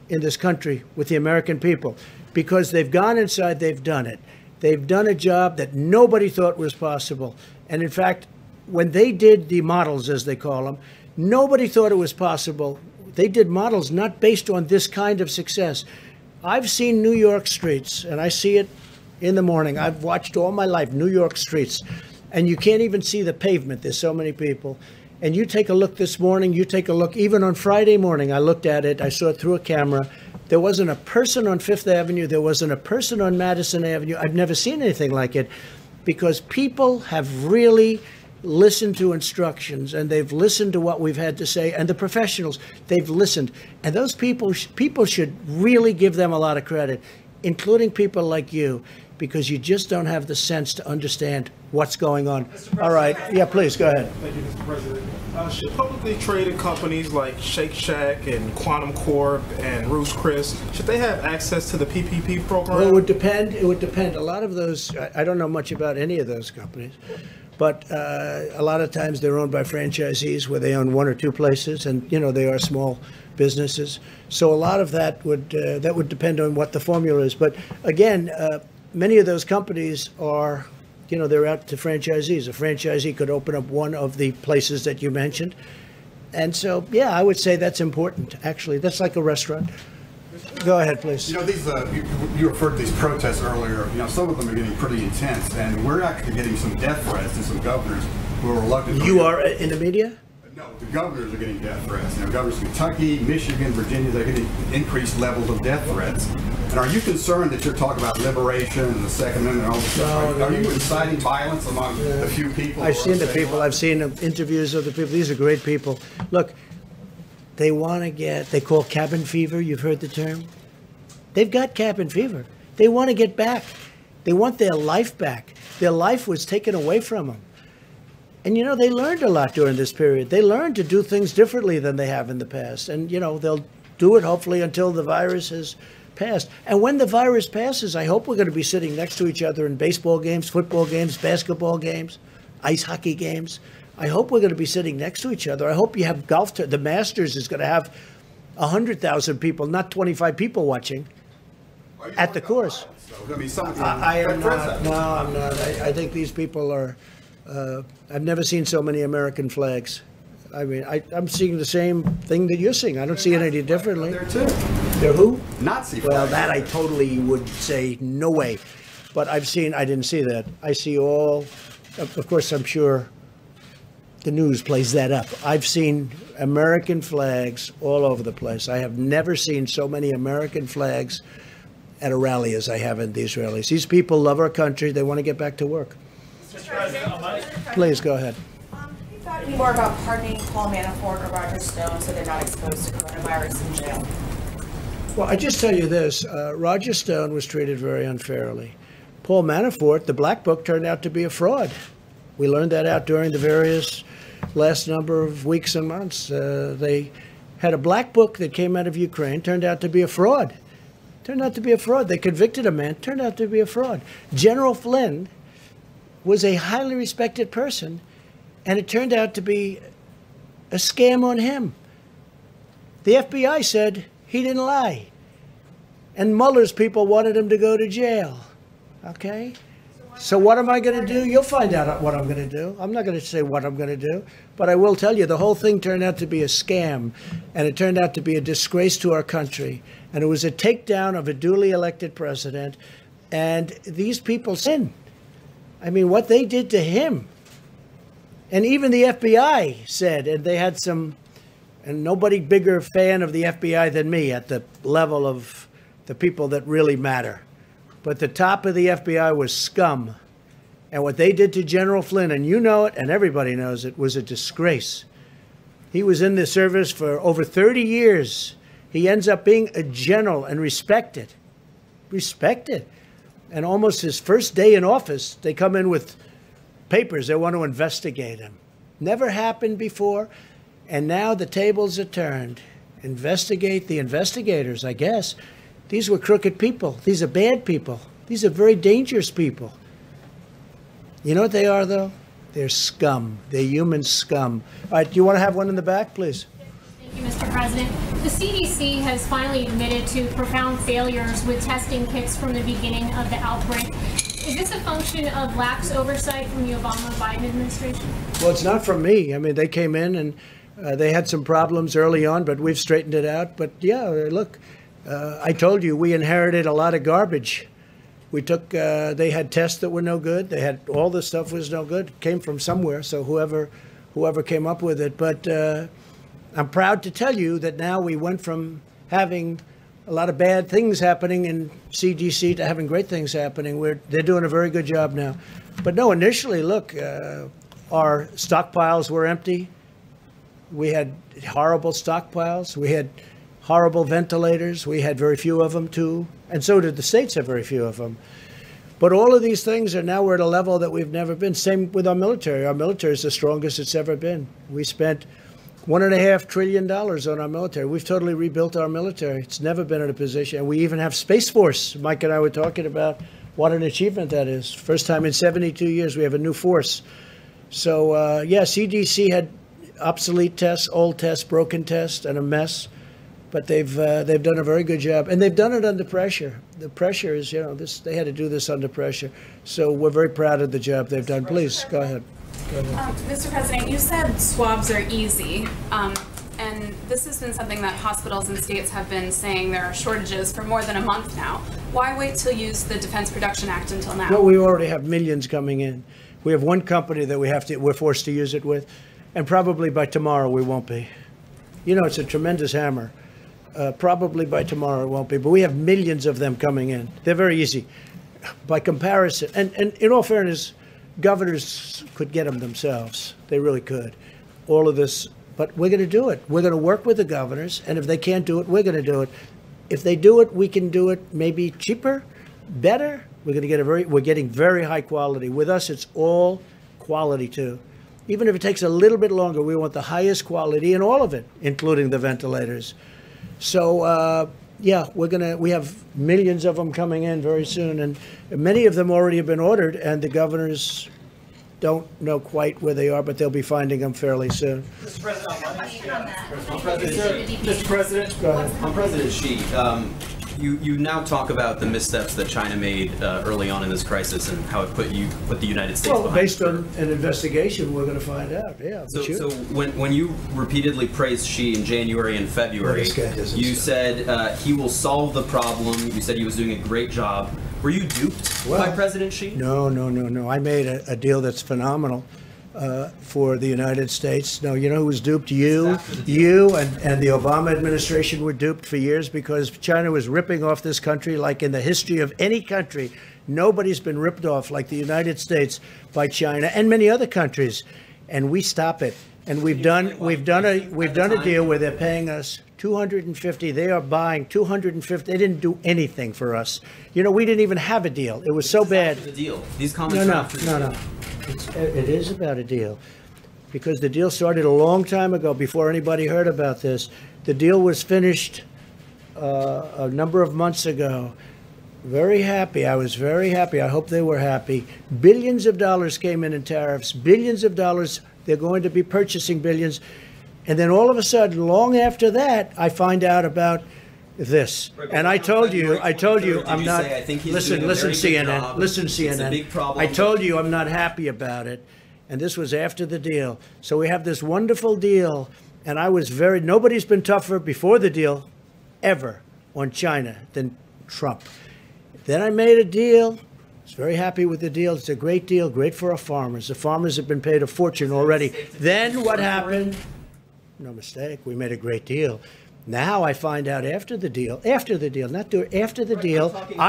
in this country with the American people, because they've gone inside, they've done it. They've done a job that nobody thought was possible. And in fact, when they did the models, as they call them, nobody thought it was possible. They did models not based on this kind of success. I've seen New York streets, and I see it in the morning. I've watched all my life New York streets, and you can't even see the pavement. There's so many people. And you take a look this morning, you take a look, even on Friday morning, I looked at it, I saw it through a camera. There wasn't a person on Fifth Avenue, there wasn't a person on Madison Avenue. I've never seen anything like it, because people have really listened to instructions, and they've listened to what we've had to say, and the professionals, they've listened. And those people should really give them a lot of credit, including people like you, because you just don't have the sense to understand what's going on. All right. Yeah, please, go ahead. Thank you, Mr. President. Should publicly traded companies like Shake Shack and Quantum Corp and Ruth's Chris, should they have access to the PPP program? Well, it would depend. It would depend. A lot of those, I don't know much about any of those companies, but a lot of times they're owned by franchisees where they own 1 or 2 places, and, you know, they are small businesses. So a lot of that would depend on what the formula is. But again, many of those companies are, you know, they're out to franchisees. A franchisee could open up one of the places that you mentioned. And so, yeah, I would say that's important, actually. That's like a restaurant. Go ahead, please. You know, these you referred to these protests earlier. You know, some of them are getting pretty intense, and we're actually getting some death threats to some governors who are reluctant. You are in the media? No, the governors are getting death threats. You know, governors of Kentucky, Michigan, Virginia, they're getting increased levels of death threats. And are you concerned that you're talking about liberation and the Second Amendment and all this stuff? Are you inciting violence among the few people? I've seen the people. I've seen interviews of the people. These are great people. Look, they want to get, they call cabin fever. You've heard the term? They've got cabin fever. They want to get back. They want their life back. Their life was taken away from them. And, you know, they learned a lot during this period. They learned to do things differently than they have in the past. And, you know, they'll do it hopefully until the virus has passed. And when the virus passes, I hope we're going to be sitting next to each other in baseball games, football games, basketball games, ice hockey games. I hope we're going to be sitting next to each other. I hope you have golf. The Masters is going to have 100,000 people, not 25 people watching at the course. I mean, I am not. No, I'm not. I think these people are I've never seen so many American flags. I mean, I'm seeing the same thing that you're seeing. I don't see it any differently. There too. They're who? Nazi Well, flags. that I totally would say no way. But I didn't see that. I see all, of course, I'm sure the news plays that up. I've seen American flags all over the place. I have never seen so many American flags at a rally as I have in the Israelis. These people love our country. They want to get back to work. Please, go ahead. Have you thought any more about pardoning Paul Manafort or Roger Stone so they're not exposed to coronavirus in jail? Well, I just tell you this. Roger Stone was treated very unfairly. Paul Manafort, the Black Book, turned out to be a fraud. We learned that out during the various last number of weeks and months. They had a Black Book that came out of Ukraine, turned out to be a fraud. Turned out to be a fraud. They convicted a man, turned out to be a fraud. General Flynn was a highly respected person, and it turned out to be a scam on him. The FBI said he didn't lie, and Mueller's people wanted him to go to jail. Okay? So what am I going to do? You'll find out what I'm going to do. I'm not going to say what I'm going to do, but I will tell you the whole thing turned out to be a scam, and it turned out to be a disgrace to our country, and it was a takedown of a duly elected president, and these people sin. I mean, what they did to him, and even the FBI said, and they had some, and nobody bigger fan of the FBI than me at the level of the people that really matter. But the top of the FBI was scum. And what they did to General Flynn, and you know it, and everybody knows it, was a disgrace. He was in the service for over 30 years. He ends up being a general and respected. Respected. And almost his first day in office, they come in with papers. They want to investigate him. Never happened before. And now the tables are turned. Investigate the investigators, I guess. These were crooked people. These are bad people. These are very dangerous people. You know what they are, though? They're scum. They're human scum. All right, do you want to have one in the back, please? Thank you, Mr. President. The CDC has finally admitted to profound failures with testing kits from the beginning of the outbreak. Is this a function of lax oversight from the Obama-Biden administration? Well, it's not from me. I mean, they came in and they had some problems early on, but we've straightened it out. But yeah, look, I told you we inherited a lot of garbage. We took, they had tests that were no good. They had, all this stuff was no good. It came from somewhere, so whoever came up with it. But I'm proud to tell you that now we went from having a lot of bad things happening in CDC to having great things happening. They're doing a very good job now. But no, initially, look, our stockpiles were empty. We had horrible stockpiles. We had horrible ventilators. We had very few of them, too. And so did the states have very few of them. But all of these things are now we're at a level that we've never been. Same with our military. Our military is the strongest it's ever been. We spent $1.5 trillion on our military. We've totally rebuilt our military. It's never been in a position. And we even have Space Force. Mike and I were talking about what an achievement that is. First time in 72 years we have a new force. So, yeah, CDC had obsolete tests, old tests, broken tests, and a mess. But they've done a very good job, and they've done it under pressure. The pressure is, you know, they had to do this under pressure. So we're very proud of the job they've done. Please go ahead. Mr. President, you said swabs are easy, and this has been something that hospitals and states have been saying there are shortages for more than a month now. Why wait to use the Defense Production Act until now? Well, we already have millions coming in. We have one company that we're forced to use it with, and probably by tomorrow we won't be. You know, it's a tremendous hammer. Probably by tomorrow it won't be, but we have millions of them coming in. They're very easy by comparison. And in all fairness, governors could get them themselves. They really could. All of this, but we're going to do it. We're going to work with the governors, and if they can't do it, we're going to do it. If they do it, we can do it maybe cheaper, better. We're going to get we're getting very high quality. With us, it's all quality too. Even if it takes a little bit longer, we want the highest quality in all of it, including the ventilators. So, yeah, we have millions of them coming in very soon, and many of them already have been ordered, and the governors don't know quite where they are, but they'll be finding them fairly soon. Mr. President, Mr. President, go ahead. on President Xi, You now talk about the missteps that China made early on in this crisis and how it put the United States Well, behind. based on an investigation, we're going to find out. Yeah. So when you repeatedly praised Xi in January and February, you said he will solve the problem. You said he was doing a great job. Were you duped by President Xi? No. I made a deal that's phenomenal for the United States. No, you know who was duped? You and the Obama administration were duped for years because China was ripping off this country like in the history of any country. Nobody's been ripped off like the United States by China and many other countries, and we stop it. And we've done a deal where they're paying us $250. They are buying $250. They didn't do anything for us. You know, we didn't even have a deal. It was so bad. The deal. These comments are after the deal. It is about a deal, because the deal started a long time ago before anybody heard about this. The deal was finished a number of months ago. Very happy. I was very happy. I hope they were happy. Billions of dollars came in tariffs. Billions of dollars. They're going to be purchasing billions. And then all of a sudden, long after that, I find out about this. And I told you, I'm not, listen, CNN. I told you I'm not happy about it. And this was after the deal. So we have this wonderful deal. And I was nobody's been tougher before the deal ever on China than Trump. Then I made a deal. I was very happy with the deal. It's a great deal, great for our farmers. The farmers have been paid a fortune already. Then what happened? No mistake. We made a great deal. Now I find out after the deal, I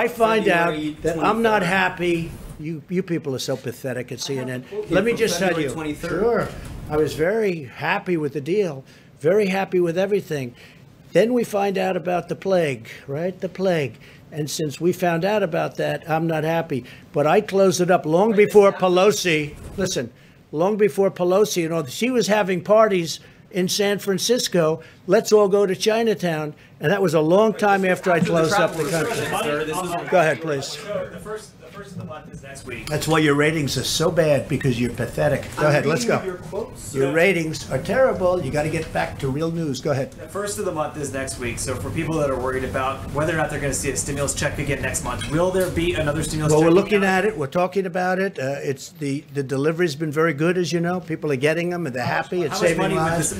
find out that I'm not happy. You people are so pathetic at CNN. Let me just tell you. Sure. I was very happy with the deal, very happy with everything. Then we find out about the plague, right? The plague. And since we found out about that, I'm not happy. But I closed it up long before Pelosi. Listen, long before Pelosi, you know, she was having parties in San Francisco. Let's all go to Chinatown. And that was a long time after I closed up the country. Go ahead, please. The first of the month is next week. That's why your ratings are so bad, because you're pathetic. Go ahead, let's go. Your ratings are terrible. You got to get back to real news. Go ahead. The first of the month is next week. So for people that are worried about whether or not they're going to see a stimulus check again next month, will there be another stimulus check? Well, we're looking at it. We're talking about it. It's the delivery's been very good, as you know. People are getting them and they're happy. It's saving lives.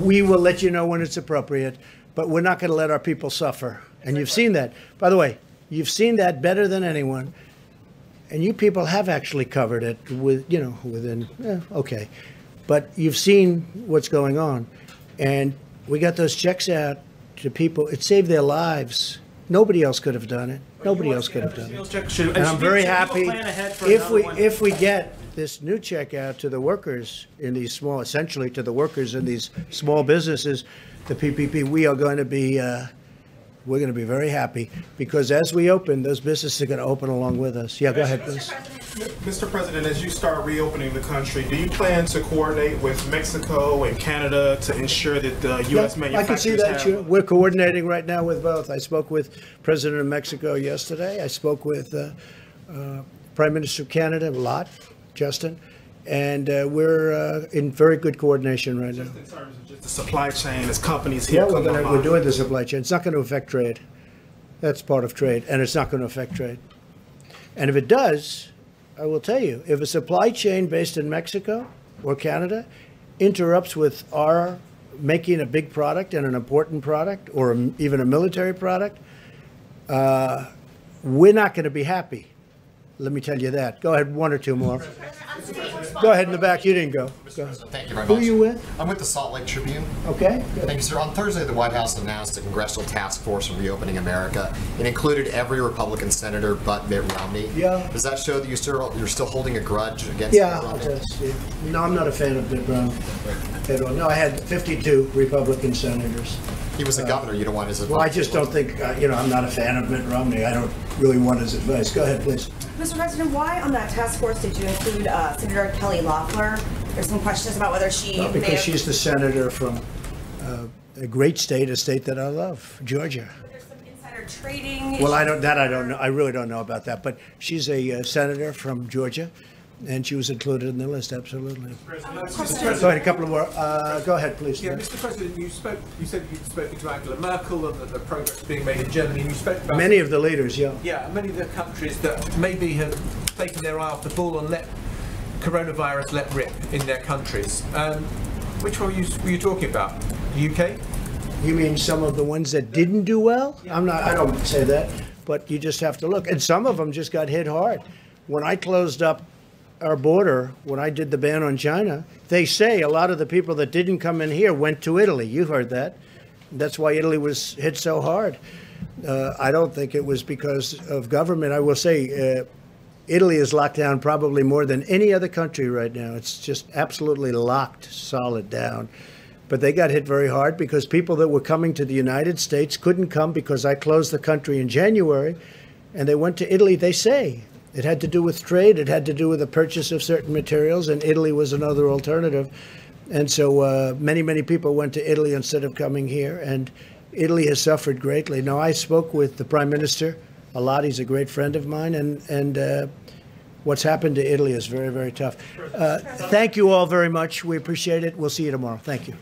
We will let you know when it's appropriate, but we're not going to let our people suffer. And you've seen that. By the way, you've seen that better than anyone. And you people have actually covered it within, okay. But you've seen what's going on. And we got those checks out to people. It saved their lives. Nobody else could have done it. Nobody else could have done it. And I'm very happy if we get this new check out to the workers in these essentially to the workers in these small businesses, the PPP, we're going to be very happy, because as we open, those businesses are going to open along with us. Yeah, go ahead, please. Mr. President, as you start reopening the country, do you plan to coordinate with Mexico and Canada to ensure that the U.S. manufacturers I can see that. We're coordinating right now with both. I spoke with President of Mexico yesterday. I spoke with Prime Minister of Canada a lot, Justin, and we're in very good coordination right now. Just in terms of just the supply chain, as companies here come online. We're doing the supply chain. It's not going to affect trade. That's part of trade, and it's not going to affect trade. And if it does, I will tell you, if a supply chain based in Mexico or Canada interrupts with our making a big product and an important product, or even a military product, we're not going to be happy. Let me tell you that. Go ahead, one or two more. Go ahead in the back. You didn't go. Go ahead. Thank you very much. Who are you with? I'm with the Salt Lake Tribune. Okay. Thank you, sir. On Thursday, the White House announced a congressional task force on reopening America. It included every Republican senator but Mitt Romney. Yeah. Does that show that you're still holding a grudge against Mitt Romney? No, I'm not a fan of Mitt Romney at all. No, I had 52 Republican senators. He was a governor. You don't want his advice. Well, I just don't think, I'm not a fan of Mitt Romney. I don't really want his advice. Go ahead, please. Mr. President, why on that task force did you include Senator Kelly Loeffler? There's some questions about whether she because she's the senator from a great state, a state that I love, Georgia. But there's some insider trading. Well, I don't know. I really don't know about that. But she's a senator from Georgia, And she was included in the list, absolutely. Mr. Go ahead, a couple of more. Go ahead, please. Yeah, Mr. President, you said you'd spoken to Angela Merkel and that the progress being made in Germany. You spoke about Many of the leaders, yeah. Yeah, many of the countries that maybe have taken their eye off the ball and let coronavirus let rip in their countries. Which one were you talking about? The UK? You mean some of the ones that didn't do well? I don't say that, but you just have to look. And some of them just got hit hard. When I closed up our border, when I did the ban on China, they say a lot of the people that didn't come in here went to Italy. You heard that. That's why Italy was hit so hard. I don't think it was because of government. I will say Italy is locked down probably more than any other country right now. It's just absolutely locked solid down. But they got hit very hard because people that were coming to the United States couldn't come because I closed the country in January, and they went to Italy, they say. It had to do with trade. It had to do with the purchase of certain materials, and Italy was another alternative. And so many, many people went to Italy instead of coming here, and Italy has suffered greatly. Now, I spoke with the Prime Minister a lot. He's a great friend of mine, and what's happened to Italy is very, very tough. Thank you all very much. We appreciate it. We'll see you tomorrow. Thank you.